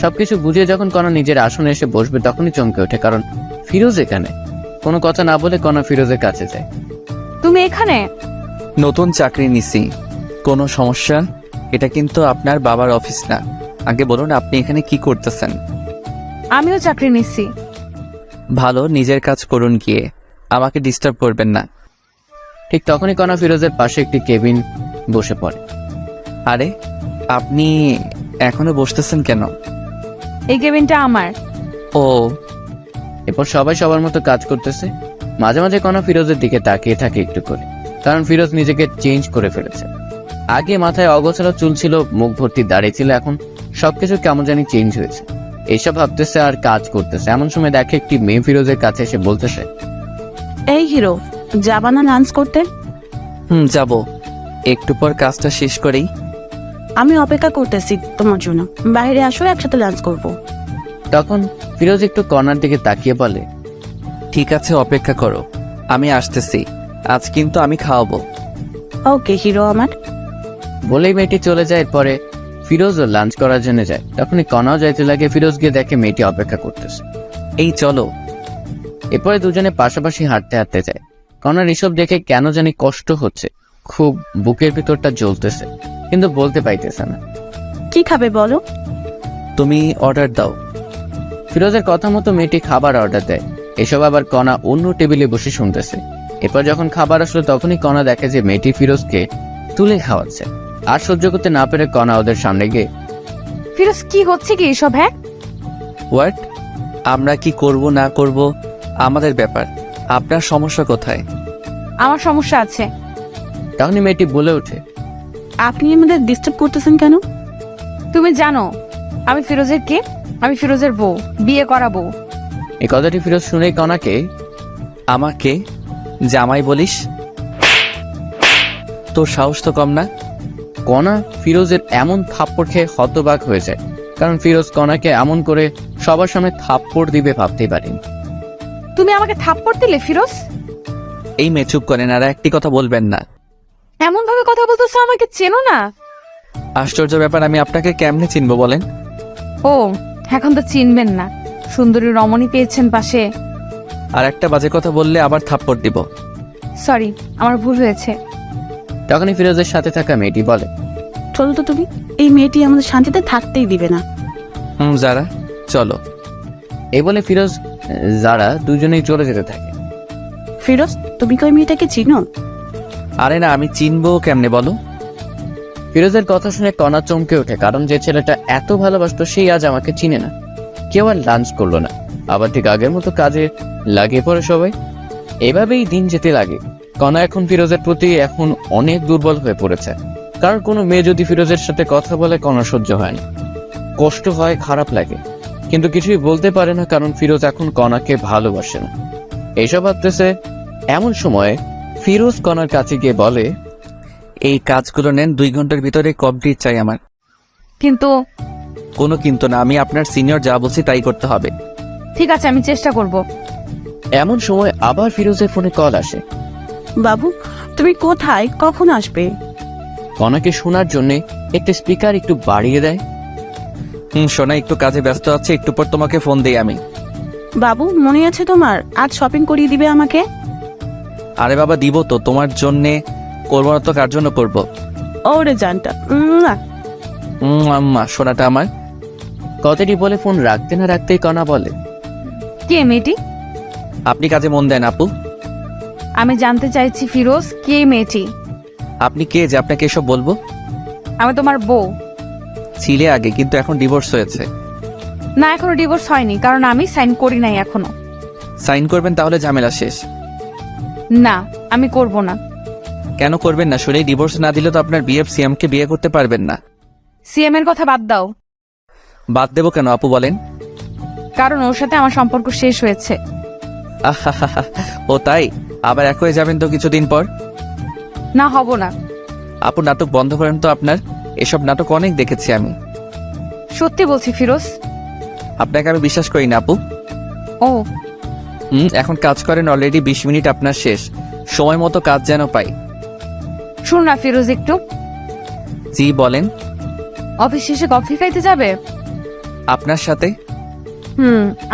সবকিছু বুঝিয়ে যখন কণা নিজের আসনে এসে বসবে, তখনই চমকে ওঠে, কারণ ফিরোজ এখানে। কোনো কথা না বলে কণা ফিরোজের কাছে যায়। তুমি এখানে? নতুন চাকরি নিছি। কোনো সমস্যা? এটা কিন্তু আপনার বাবার অফিস না। আগে বলুন আপনি এখানে কি করতেছেন? আমিও চাকরি নিচ্ছি। ভালো, নিজের কাজ করুন গিয়ে, আমাকে ডিস্টার্ব করবেন না। ঠিক তখনই কণা ফিরোজের পাশে একটি কেবিন বসে পড়ে। আরে আপনি এখনো বসতেছেন কেন? এই কেবিনটা আমার। ও, এরপর সবাই সবার মতো কাজ করতেছে। মাঝে মাঝে কণা ফিরোজের দিকে তাকিয়ে থাকে একটু করে, কারণ ফিরোজ নিজেকে চেঞ্জ করে ফেলেছে। আগে মাথায় অগোছালো চুল ছিল, মুখ ভর্তি দাঁড়িয়ে ছিল, এখন সবকিছু কেমন জানি চেঞ্জ হয়েছে। এইসব ভাবতেছে আর কাজ করতেছে। এমন সময় দেখে একটি মেয়ে ফিরোজের কাছে এসে বলতেছে, এই হিরো, যাবা না লাঞ্চ করতে? যাব, একটু পর কাজটা শেষ করেই। আমি অপেক্ষা করতেছি তোমার জন্য, বাইরে আসো, একসাথে লাঞ্চ করব। তখন ফিরোজ একটু কণার দিকে তাকিয়ে বলে, ঠিক আছে, অপেক্ষা করো, আমি আসতেছি। আজ কিন্তু আমি খাওয়াবো। ওকে হিরো আমার। বলেই মেয়েটি চলে যায়। এরপরে ফিরোজও লাঞ্চ করার জন্য যায়। তখনই কণাও যাইতে লাগে। ফিরোজ গিয়ে দেখে মেয়েটি অপেক্ষা করতেছে। এই চলো। এরপরে দুজনে পাশাপাশি হাঁটতে হাঁটতে যায়। কণার এসব দেখে কেন জানি কষ্ট হচ্ছে, খুব বুকের ভিতরটা জ্বলতেছে, কিন্তু বলতে পাইতেছে না। কি খাবে বলো? তুমি অর্ডার দাও। ফিরোজের কথা মতো মেয়েটি খাবার অর্ডার দেয়। এসব আবার কণা অন্য টেবিলে বসে শুনতেছে। এরপর যখন খাবার আসলো, তখনই কণা দেখে যে মেয়েটি ফিরোজকে তুলে খাওয়াচ্ছে। আর সহ্য করতে না পেরে কণা ওদের সামনে গিয়ে, ফিরোজ কি হচ্ছে কি এসব? হ্যাঁ, হোয়াট? আমরা কি করব না করব আমাদের ব্যাপার, আপনার সমস্যা কোথায়? আমার সমস্যা আছে। তখনই মেয়েটি বলে ওঠে, আপনি আমাদের ডিস্টার্ব করতেছেন কেন? তুমি জানো আমি ফিরোজের কে? আমি ফিরোজের বউ, বিয়ে করা বউ। এই কথাটি ফিরোজ শুনেই কণাকে, আমাকে জামাই বলিস? তোর সাহস তো কম না। কণা ফিরোজের এমন থাপ্পড় খেয়ে হতবাক হয়ে যায়, কারণ ফিরোজ কণাকে এমন করে সবার সামনে থাপ্পড় দিবে ভাবতেই পারেনি। তুমি আমাকে থাপ্পড় দিলে ফিরোজ? এই মেয়ে চুপ করেন, আর একটি কথা বলবেন না। এমন ভাবে কথা বলতেছো, আমাকে চেনো না? আশ্চর্য ব্যাপার, আমি আপনাকে কেমনে চিনবো বলেন? ও, এখন তো চিনবেন না। সুন্দরী রমণী পেয়েছেন পাশে। আর একটা বাজে কথা বললে আবার থাপ্পড় দিব। সরি, আমার ভুল হয়েছে। তখনই ফিরোজের সাথে থাকা মেয়েটি বলে, চলো তো তুমি, এই মেয়েটি আমাদের শান্তিতে থাকতেই দিবে না। যারা, চলো। এই বলে ফিরোজ যারা দুজনেই চলে যেতে থাকে। ফিরোজ, তুমি কি ওই মেয়েটাকে চিনো? আরে না, আমি চিনবো কেমনে বলো? ফিরোজের কথা শুনে কণা চমকে ওঠে, কারণ যে ছেলেটা এত ভালোবাসতো সেই আজ আমাকে চিনে না। কেউ আর লাঞ্চ করলো না, আবার ঠিক আগের মতো কাজে লাগিয়ে পড়ে সবাই। এভাবেই দিন যেতে লাগে। কণা এখন ফিরোজের প্রতি এখন অনেক দুর্বল হয়ে পড়েছে, কারণ কোনো মেয়ে যদি ফিরোজের সাথে কথা বলে কণা সহ্য হয় না, কষ্ট হয়, খারাপ লাগে, কিন্তু কিছুই বলতে পারে না কারণ ফিরোজ এখন কণাকে ভালোবাসে না। এইসব ভাবতেছে এমন সময় ফিরোজ কণার কাছে গিয়ে বলে, এই কাজগুলো নেন, 2 ঘন্টার ভিতরে কমপ্লিট চাই আমার। কিন্তু কোনো কিন্তু না, আমি আপনার সিনিয়র যা বলছি তাই করতে হবে। ঠিক আছে, আমি চেষ্টা করব। এমন সময় আবার ফিরোজের ফোনে কল আসে। বাবু, তুমি কোথায়, কখন আসবে? কণাকে শোনার জন্য একটা স্পিকার একটু বাড়িয়ে দেয়। সোনা একটু কাজে ব্যস্ত আছে, একটু পর তোমাকে ফোন দেই আমি। বাবু, মনে আছে তোমার, আজ শপিং করিয়ে দিবে আমাকে? আরে বাবা, দিব তো, তোমার জন্যে করবো না তো কার জন্য করবো? ওরে জানটা। আম্মা সোনাটা আমার। কথাটি বলে ফোন রাখতে না রাখতেই কণা বলে, কে মেয়েটি? আপনি কাজে মন দেন আপু। আমি জানতে চাইছি ফিরোজ, কে মেয়েটি? আপনি কে যে আপনাকে এসব বলবো? আমি তোমার বউ। ছিলে আগে, কিন্তু এখন ডিভোর্স হয়েছে। না, এখনো ডিভোর্স হয়নি, কারণ আমি সাইন করি নাই এখনো। সাইন করবেন তাহলে ঝামেলা শেষ। না, আমি করব না। কেন করবেন না? শুনেই ডিভোর্স না দিলে তো আপনার বিএফ সিএমকে বিয়ে করতে পারবেন না। সিএম এর কথা বাদ দাও। বাদ দেবো কেন আপু বলেন? কারণ ওর সাথে আমার সম্পর্ক শেষ হয়েছে। আহাহাহা, ও তাই? আবার এক হয়ে যাবেন তো কিছুদিন পর। না, হব না। আপু নাটক বন্ধ করেন তো আপনার, এসব নাটক অনেক দেখেছি আমি। সত্যি বলছি ফিরোজ। আপনাকে আমি বিশ্বাস করি না আপু। ও এখন কাজ করেন, অলরেডি 20 মিনিট আপনার শেষ, সময় মতো কাজ যেন পাই। শুন না ফিরোজ, একটু। জি বলেন। অফিস শেষে কফি খাইতে যাবে? আপনার সাথে?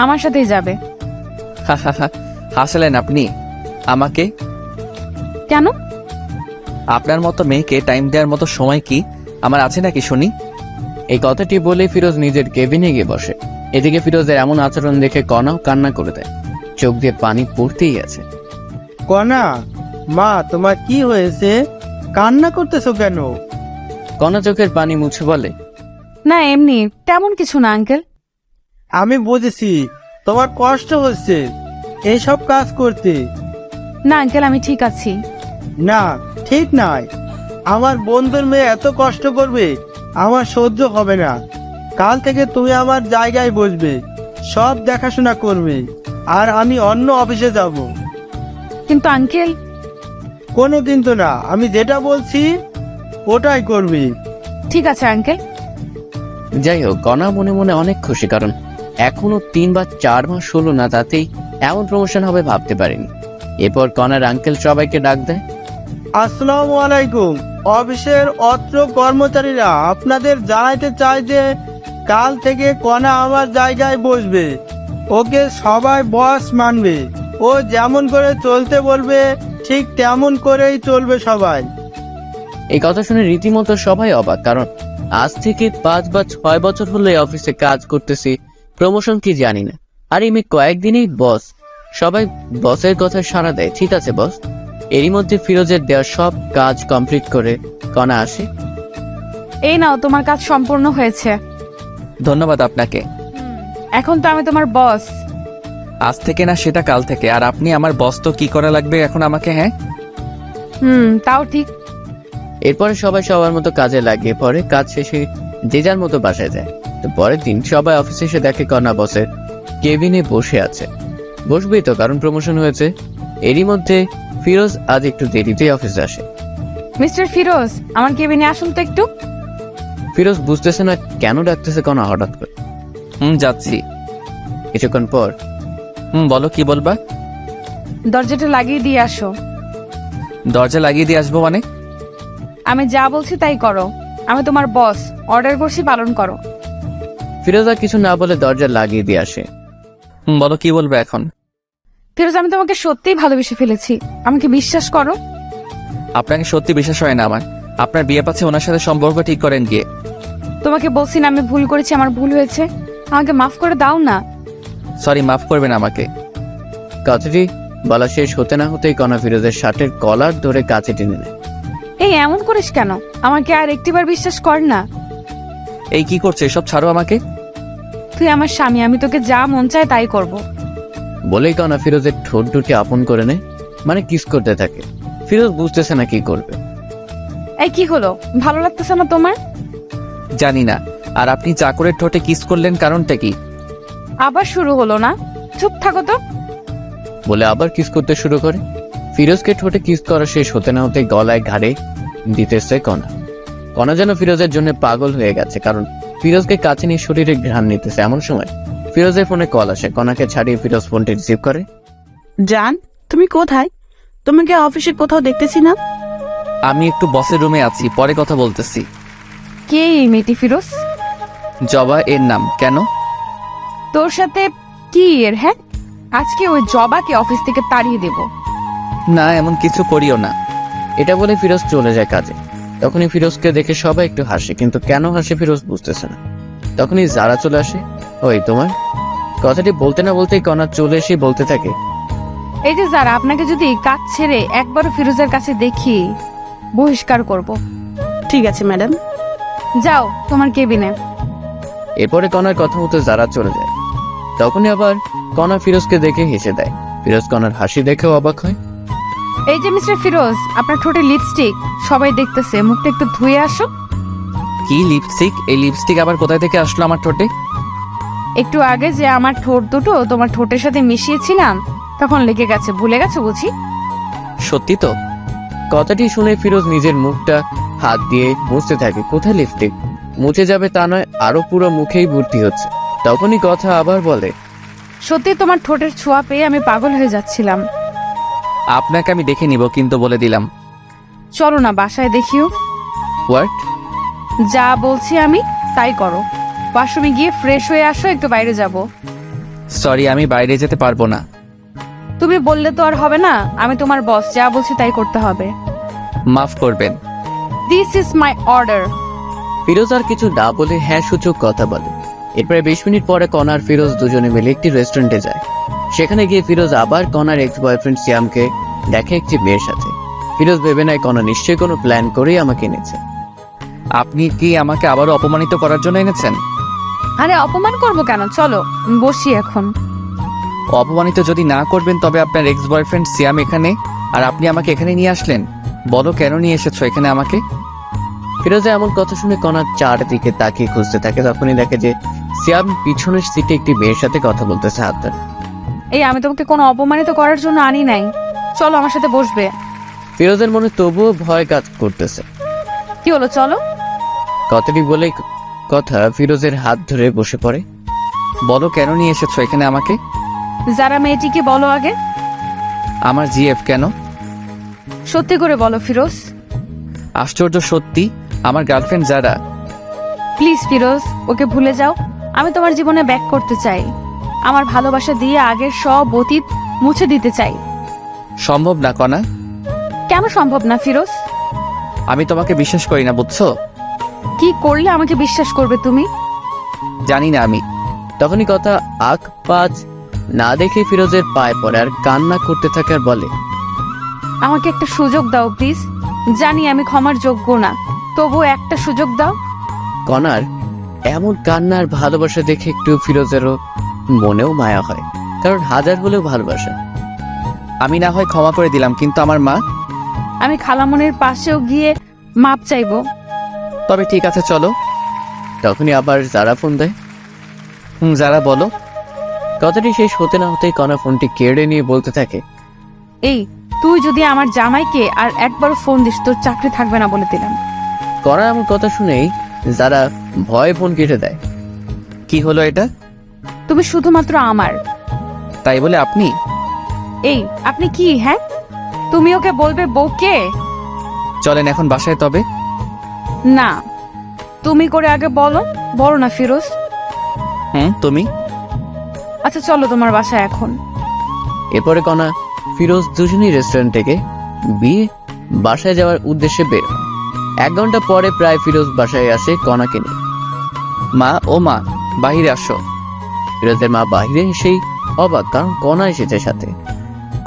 আমার সাথেই যাবে। হাসালেন আপনি আমাকে। কেন? আপনার মতো মেয়েকে টাইম দেওয়ার মতো সময় কি আমার আছে নাকি শুনি? এই কথাটি বলে ফিরোজ নিজের কেবিনে গিয়ে বসে। এদিকে ফিরোজের এমন আচরণ দেখে কণাও কান্না করে দেয়, চোখ দিয়ে পানি পড়তেই আছে। কণা, মা তোমার কি হয়েছে? কান্না করতেছো কেন? কণা চোখের পানি মুছে বলে, না, এমনি তেমন কিছু না আঙ্কেল। আমি বুঝেছি তোমার কষ্ট হচ্ছে এইসব কাজ করতে। না আঙ্কেল, আমি ঠিক আছি। না, ঠিক নাই। আমার বন্ধুর মেয়ে এত কষ্ট করবে আমার সহ্য হবে না। কাল থেকে তুমি আমার জায়গায় বসবে, সব দেখাশোনা করবে, আর আমি অন্য অফিসে যাব। কিন্তু আঙ্কেল। কোনো কিন্তু না, আমি যেটা বলছি ওটাই করবি। ঠিক আছে আঙ্কেল। যাই হোক, কণা মনে মনে অনেক খুশি, কারণ এখনো 3 বা 4 মাস হলো না, তাতেই এমন প্রমোশন হবে ভাবতে পারেনি। এরপর কণার আঙ্কেল সবাইকে ডাক দেয়। আসসালামু আলাইকুম। অফিসের অত্র কর্মচারীরা আপনাদের জানাইতে চায় যে কাল থেকে কণা আমার জায়গায় বসবে। ওকে সবাই বস মানবে, ও যেমন করে চলতে বলবে ঠিক তেমন করেই চলবে সবাই। এই কথা শুনে রীতিমতো সবাই অবাক, কারণ আজ থেকে 5 বা 6 বছর হলো এই অফিসে কাজ করতেছি, প্রমোশন কি জানি না, আর এই কয়েকদিনেই বস। সবাই বসের কথা সাড়া দেয়, ঠিক আছে বস। এরই মধ্যে ফিরোজের দেওয়া সব কাজ কমপ্লিট করে কণা আসে। এই নাও, তোমার কাজ সম্পূর্ণ হয়েছে। ধন্যবাদ আপনাকে। এখন তো আমি তোমার বস। আজ থেকে না, সেটা কাল থেকে। আর আপনি আমার বস তো কি করা লাগবে এখন আমাকে? হ্যাঁ, তাও ঠিক। এরপরে সবাই সবার মতো কাজে লাগিয়ে পড়ে। কাজ শেষে যে যার মতো বাসায় যায়। তো পরের দিন সবাই অফিসে এসে দেখে কণা বসের কেবিনে বসে আছে। বসবেই তো, কারণ প্রমোশন হয়েছে। এরই মধ্যে ফিরোজ আজ একটু দেরিতেই অফিসে আসে। মিস্টার ফিরোজ, আমার কেবিনে আসুন তো একটু। ফিরোজ বুঝতেছে না কেন ডাকতেছে কণা হঠাৎ করে। যাচ্ছি। কিছুক্ষণ পর, বলো কি বলবা? দরজাটা লাগিয়ে দিয়ে আসো। দরজা লাগিয়ে দিয়ে আসবো মানে? আমি যা বলছি তাই করো। আমি তোমার বস, অর্ডার করছি, পালন করো। ফিরোজ আর কিছু না বলে দরজা লাগিয়ে দিয়ে আসে। বলো কি বলবে এখন? ফিরোজ, আমি তোমাকে সত্যিই ভালোবেসে ফেলেছি, আমাকে বিশ্বাস করো। আপনাকে সত্যি বিশ্বাস হয় না আমার। আপনার বিয়ে পাচ্ছে, ওনার সাথে সম্পর্ক ঠিক করেন গিয়ে। তোমাকে বলছি না আমি ভুল করেছি, আমার ভুল হয়েছে, আমাকে মাফ করে দাও না। সরি, মাফ করবেন আমাকে। কথাটি বলা শেষ হতে না হতেই কণা ফিরোজের শার্টের কলার ধরে কাছে টেনে নেয়। এই এমন করিস কেন? আমাকে আর একটিবার বিশ্বাস কর না। এই কি করছে? এসব ছাড়ো আমাকে। তুই আমার স্বামী, আমি তোকে যা মন চায় তাই করব। বলেই কণা ফিরোজের ঠোঁট দুটি আপন করে নেয়, মানে কিস করতে থাকে। ফিরোজ বুঝতেছে না কি করবে। এই কি হলো, ভালো লাগতেছে না তোমার? জানি না। আর আপনি চাকরের ঠোঁটে কিস করলেন, কারণটা কি? আবার শুরু হলো না? চুপ থাকো তো। বলে আবার কিস করতে শুরু করে। ফিরোজকে ঠোঁটে কিস করা শেষ হতে না হতে গলায় ঘাড়ে দিতেছে কণা। কণা যেন ফিরোজের জন্য পাগল হয়ে গেছে, কারণ ফিরোজকে কাছে নিয়ে শরীরে ঘ্রাণ নিতেছে। এমন সময় ফিরোজের ফোনে কল আসে। কণাকে ছাড়িয়ে ফিরোজ ফোনটি রিসিভ করে। জান, তুমি কোথায়? তোমাকে অফিসে কোথাও দেখতেছি না। আমি একটু বসের রুমে আছি, পরে কথা বলতেছি। কে এই মেয়েটি ফিরোজ? জবা এর নাম। কেন? তোর সাথে কি এর? হ্যাঁ, আজকে ওই জবাকে অফিস থেকে তাড়িয়ে দেব। না, এমন কিছু করিও না। এটা বলে ফিরোজ চলে যায় কাজে। তখনই ফিরোজকে দেখে সবাই একটু হাসে, কিন্তু কেন হাসে ফিরোজ বুঝতেছে না। তখনই যারা চলে আসে। ওই তোমার? কথাটি বলতে না বলতেই কণা চলে এসে বলতে থাকে, এই যে যারা, আপনাকে যদি কাজ ছেড়ে একবারও ফিরোজের কাছে দেখি বহিষ্কার করব। ঠিক আছে ম্যাডাম। যাও তোমার কেবিনে। এরপরে কণার কথা মতো যারা চলে যায়। তখনই আবার কণা ফিরোজকে দেখে হেসে দেয়। ফিরোজ কণার হাসি দেখেও অবাক হয়। এই যে মিস্টার ফিরোজ, আপনার ঠোঁটে লিপস্টিক, সবাই দেখতেছে, মুখটা একটু ধুয়ে আসো। কি লিপস্টিক? এই লিপস্টিক আবার কোথায় থেকে আসলো আমার ঠোঁটে? একটু আগে যে আমার ঠোঁট দুটো তোমার ঠোঁটের সাথে মিশিয়েছিলাম, তখন লেগে গেছে, ভুলে গেছো বুঝি? সত্যি তো? কথাটি শুনে ফিরোজ নিজের মুখটা হাত দিয়ে মুছতে থাকে। কোথায় লিপস্টিক? মুছে যাবে তা নয়, আরো পুরো মুখেই ভর্তি হচ্ছে। তখনই কথা আবার বলে, সত্যি তোমার ঠোঁটের ছোঁয়া পেয়ে আমি পাগল হয়ে যাচ্ছিলাম। আপনাকে আমি দেখে নিব, কিন্তু বলে দিলাম। চলো না বাসায় দেখিও। হোয়াট? যা বলছি আমি তাই করো। ওয়াশরুমে গিয়ে ফ্রেশ হয়ে আসো, একটু বাইরে যাব। সরি, আমি বাইরে যেতে পারবো না। তুমি বললে তো আর হবে না, আমি তোমার বস, যা বলছি তাই করতে হবে। মাফ করবেন। This is my order. Firoz আর কিছু না বলে হ্যাঁ সূচক কথা বলে। এরপরে 20 মিনিট পরে কণা আর ফিরোজ দুজনে মিলে একটি রেস্টুরেন্টে যায়। সেখানে গিয়ে ফিরোজ আবার কণার এক্স বয়ফ্রেন্ড সিয়ামকে দেখে একটি মেয়ের সাথে। ফিরোজ ভেবে নেয় কণা নিশ্চয়ই কোনো প্ল্যান করেই আমাকে এনেছে। আপনি কি আমাকে আবারও অপমানিত করার জন্য এনেছেন? আরে অপমান করবো কেন, চলো বসি এখন। অপমানিত যদি না করবেন তবে আপনার এক্স বয়ফ্রেন্ড সিয়াম এখানে, আর আপনি আমাকে এখানে নিয়ে আসলেন। বলো কেন নিয়ে এসেছো এখানে আমাকে? ফিরোজা এমন কথা শুনে কণা চারদিকে তাকিয়ে খুঁজতে থাকে। তখনই দেখে যে সিয়াম পিছনের সিটে একটি মেয়ের সাথে কথা বলতেছে হাত ধরে। এই আমি তোমাকে কোনো অপমানিত করার জন্য আনি নাই, চলো আমার সাথে বসবে। ফিরোজের মনে তবুও ভয় কাজ করতেছে। কি হলো, চলো। কথাটি বলে কথা ফিরোজের হাত ধরে বসে পড়ে। বলো কেন নিয়ে এসেছো এখানে আমাকে? যারা মেয়েটিকে বলো আগে। আমার জিএফ কেন? সত্যি করে বলো ফিরোজ। আশ্চর্য, সত্যি আমার গার্লফ্রেন্ড যারা। প্লিজ ফিরোজ, ওকে ভুলে যাও। আমি তোমার জীবনে ব্যাক করতে চাই, আমার ভালোবাসা দিয়ে আগের সব অতীত মুছে দিতে চাই। সম্ভব না কণা। কেন সম্ভব না ফিরোজ? আমি তোমাকে বিশ্বাস করি না, বুঝছো? কি করলে আমাকে বিশ্বাস করবে তুমি? জানি না আমি। তখনই কথা আখ পাঁচ না দেখে ফিরোজের পায়ে পড়ে আর কান্না করতে থাকে আর বলে, আমাকে একটা সুযোগ দাও প্লিজ। জানি আমি ক্ষমার যোগ্য না, তবুও একটা সুযোগ দাও। কণার এমন কান্নার ভালোবাসা দেখে একটু ফিরোজেরও মনেও মায়া হয়, কারণ হাজার হলেও ভালোবাসা। আমি না হয় ক্ষমা করে দিলাম, কিন্তু আমার মা। আমি খালামনের পাশেও গিয়ে মাপ চাইবো। তবে ঠিক আছে, চলো। তখনই আবার যারা ফোন দেয়। যারা বলো। কথাটি শেষ হতে না হতেই কণা ফোনটি কেড়ে নিয়ে বলতে থাকে, এই তুই যদি আমার জামাইকে আর একবার ফোন দিস, তোর চাকরি থাকবে না বলে দিলাম। কণা এমন কথা শুনেই যারা ভয়ে ফোন কেটে দেয়। কি হলো এটা? তুমি শুধুমাত্র আমার। তাই বলে আপনি? এই আপনি কি? হ্যাঁ, তুমি ওকে বলবে বউকে? চলেন এখন বাসায় তবে। না, তুমি করে আগে বলো। বলো না ফিরোজ। তুমি। আচ্ছা চলো তোমার বাসায় এখন। এরপরে কণা ফিরোজ দুজনেই রেস্টুরেন্ট থেকে বিয়ে বাসায় যাওয়ার উদ্দেশ্যে বের হয়। 1 ঘন্টা পরে প্রায় ফিরোজ বাসায় আসে কণাকে নিয়ে। মা, ও মা, বাহিরে আসো। ফিরোজের মা বাহিরে এসেই অবাক, কারণ কণা এসেছে সাথে।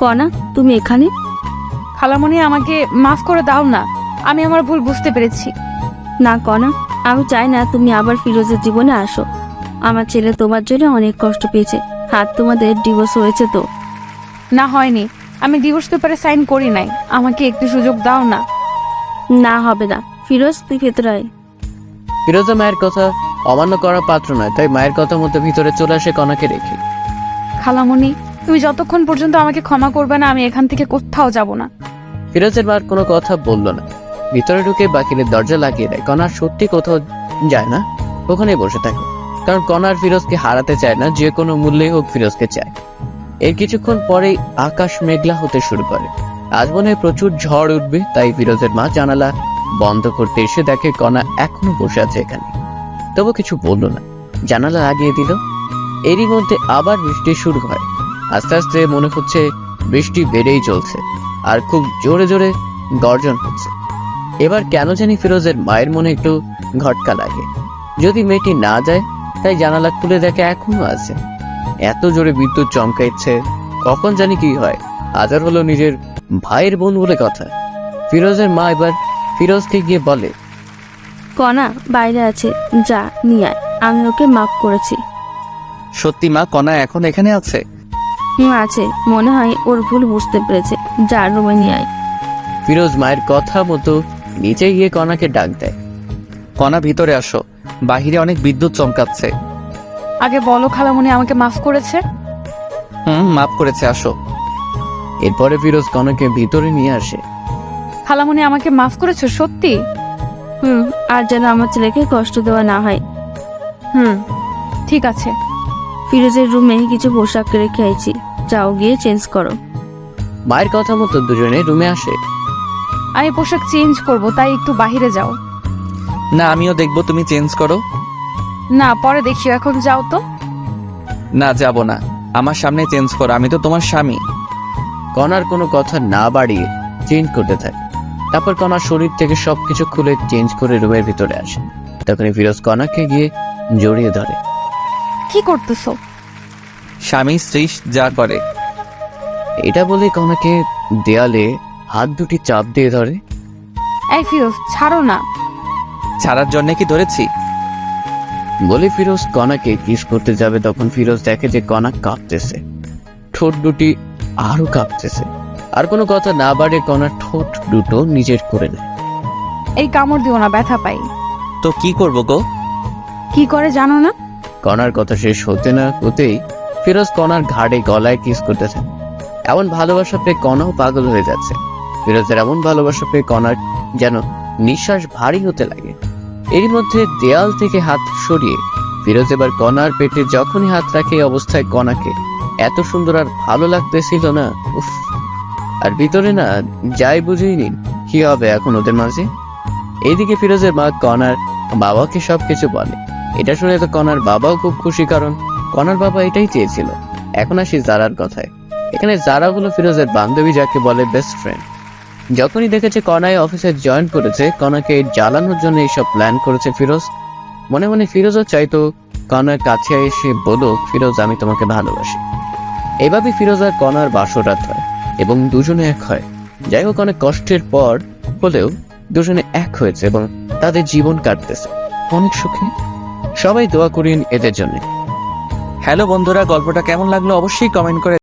কণা, তুমি এখানে? খালামণি, আমাকে মাফ করে দাও না, আমি আমার ভুল বুঝতে পেরেছি। না কণা, আমি চাই না তুমি আবার ফিরোজের জীবনে আসো। আমার ছেলে তোমার জন্য অনেক কষ্ট পেয়েছে। হাত তোমাদের ডিভোর্স হয়েছে তো? না হয়নি, আমি ডিভোর্স পেপারে সাইন করি নাই, আমাকে একটু সুযোগ দাও না। না হবে না, ফিরোজ তুই ভেতরে আয়। ফিরোজা মায়ের কথা অমান্য করার পাত্র নয়, তাই মায়ের কথা মতো ভিতরে চলে আসে কণাকে রেখে। খালামণি, তুমি যতক্ষণ পর্যন্ত আমাকে ক্ষমা করবে না আমি এখান থেকে কোথাও যাব না। ফিরোজের মার কোনো কথা বলল না, ভিতরে ঢুকে বাকিরের দরজা লাগিয়ে দেয়। কণার সত্যি কোথাও যায় না, ওখানেই বসে থাকে, কারণ কণার ফিরোজকে হারাতে চায় না, যে কোনো মূল্যে হোক ফিরোজকে চায়। এর কিছুক্ষণ পরেই আকাশ মেঘলা হতে শুরু করে, আজ মনে হয় প্রচুর ঝড় উঠবে, তাই ফিরোজের মা জানালা বন্ধ করতে এসে দেখে কণা এখনো বসে আছে এখানে, তবু কিছু বলল না, জানালা লাগিয়ে দিল। এরই মধ্যে আবার বৃষ্টি শুরু হয়, আস্তে আস্তে মনে হচ্ছে বৃষ্টি বেড়েই চলছে, আর খুব জোরে জোরে গর্জন হচ্ছে। এবার কেন জানি ফিরোজের মায়ের মনে একটু ঘটকা লাগে, যদি মেয়েটি না যায়, তাই জানালা খুলে দেখে এখনো আছে। এত জোরে বিদ্যুৎ চমকাইছে, কখন জানি কি হয়। আজার হলো নিজের ভাইয়ের বোন বলে কথা। ফিরোজের মা এবার ফিরোজকে গিয়ে বলে, কণা বাইরে আছে, যা নিয়ে আয়, আমি ওকে মাফ করেছি। সত্যি মা, কণা এখন এখানে আছে? আছে, মনে হয় ওর ভুল বুঝতে পেরেছে, যা রুমে নিয়ে আয়। ফিরোজ মায়ের কথা মতো নিচে গিয়ে কণাকে ডাক দেয়। কণা ভিতরে আসো, বাহিরে অনেক বিদ্যুৎ চমকাচ্ছে। আগে বলো খালামণি আমাকে মাফ করেছে? মাফ করেছে, আসো। এরপরে ফিরোজ কণাকে ভিতরে নিয়ে আসে। খালামণি আমাকে মাফ করেছো সত্যি? আর যেন আমার ছেলেকে কষ্ট দেওয়া না হয়। ঠিক আছে। ফিরোজের রুমে কিছু পোশাক রেখে আইছি, যাও গিয়ে চেঞ্জ করো। মায়ের কথা মতো দুজনে রুমে আসে। আমি পোশাক চেঞ্জ করব, তাই একটু বাইরে যাও। না, আমিও দেখবো তুমি চেঞ্জ করো। না, পরে দেখিও, এখন যাও তো। না, যাব না, আমার সামনে চেঞ্জ করো, আমি তো তোমার স্বামী। কণার কোনো কথা না বাড়িয়ে চেঞ্জ করতে থাকে। তারপর কণার শরীর থেকে সবকিছু খুলে চেঞ্জ করে রুমের ভিতরে আসে। তখনই ফিরোজ কণাকে গিয়ে জড়িয়ে ধরে। কি করতেছো? স্বামী স্ত্রী যা করে। এটা বলে কণাকে দেয়ালে হাত দুটি চাপ দিয়ে ধরে। এই ফিরোজ, ছাড়ো না। ছাড়ার জন্য কি ধরেছি? বলে ফিরোজ কণাকে কিস করতে যাবে, তখন ফিরোজ দেখে যে কণা কাঁপতেছে, ঠোঁট দুটি আরো কাঁপতেছে। আর কোনো কথা না বাড়ে কণার ঠোঁট দুটো নিজের করে নেয়। এই কামড় দিও না, ব্যথা পাই। তো কি করবো গো? কি করে জানো না? কণার কথা শেষ হতে না হতেই ফিরোজ কণার ঘাড়ে গলায় কিস করতেছে। এমন ভালোবাসা পেয়ে কণাও পাগল হয়ে যাচ্ছে। ফিরোজের এমন ভালোবাসা পেয়ে কণার যেন নিঃশ্বাস ভারী হতে লাগে। এরই মধ্যে দেয়াল থেকে হাত সরিয়ে ফিরোজ এবার কণার পেটে যখনই হাত রাখে, এই অবস্থায় কণাকে এত সুন্দর আর ভালো লাগতেছিল না। উফ! আর ভিতরে না যাই বুঝেই নিন কি হবে এখন ওদের মাঝে। এইদিকে ফিরোজের মা কণার বাবাকে সবকিছু বলে। এটা শুনে তো কণার বাবাও খুব খুশি, কারণ কণার বাবা এটাই চেয়েছিল। এখন আসি জারার কথায়। এখানে জারা হলো ফিরোজের বান্ধবী, যাকে বলে বেস্ট ফ্রেন্ড। যখনই দেখেছে কণায় অফিসে জয়েন করেছে, কণাকে জ্বালানোর জন্য এইসব প্ল্যান করেছে ফিরোজ। মনে মনে ফিরোজও চাইতো কণার কাছে এসে বলুক, ফিরোজ আমি তোমাকে ভালোবাসি। এভাবে ফিরোজ আর কণার বাসরাত হয় এবং দুজনে এক হয়। যাই হোক, অনেক কষ্টের পর হলেও দুজনে এক হয়েছে এবং তাদের জীবন কাটতেছে অনেক সুখে। সবাই দোয়া করেন এদের জন্য। হ্যালো বন্ধুরা, গল্পটা কেমন লাগলো অবশ্যই কমেন্ট করে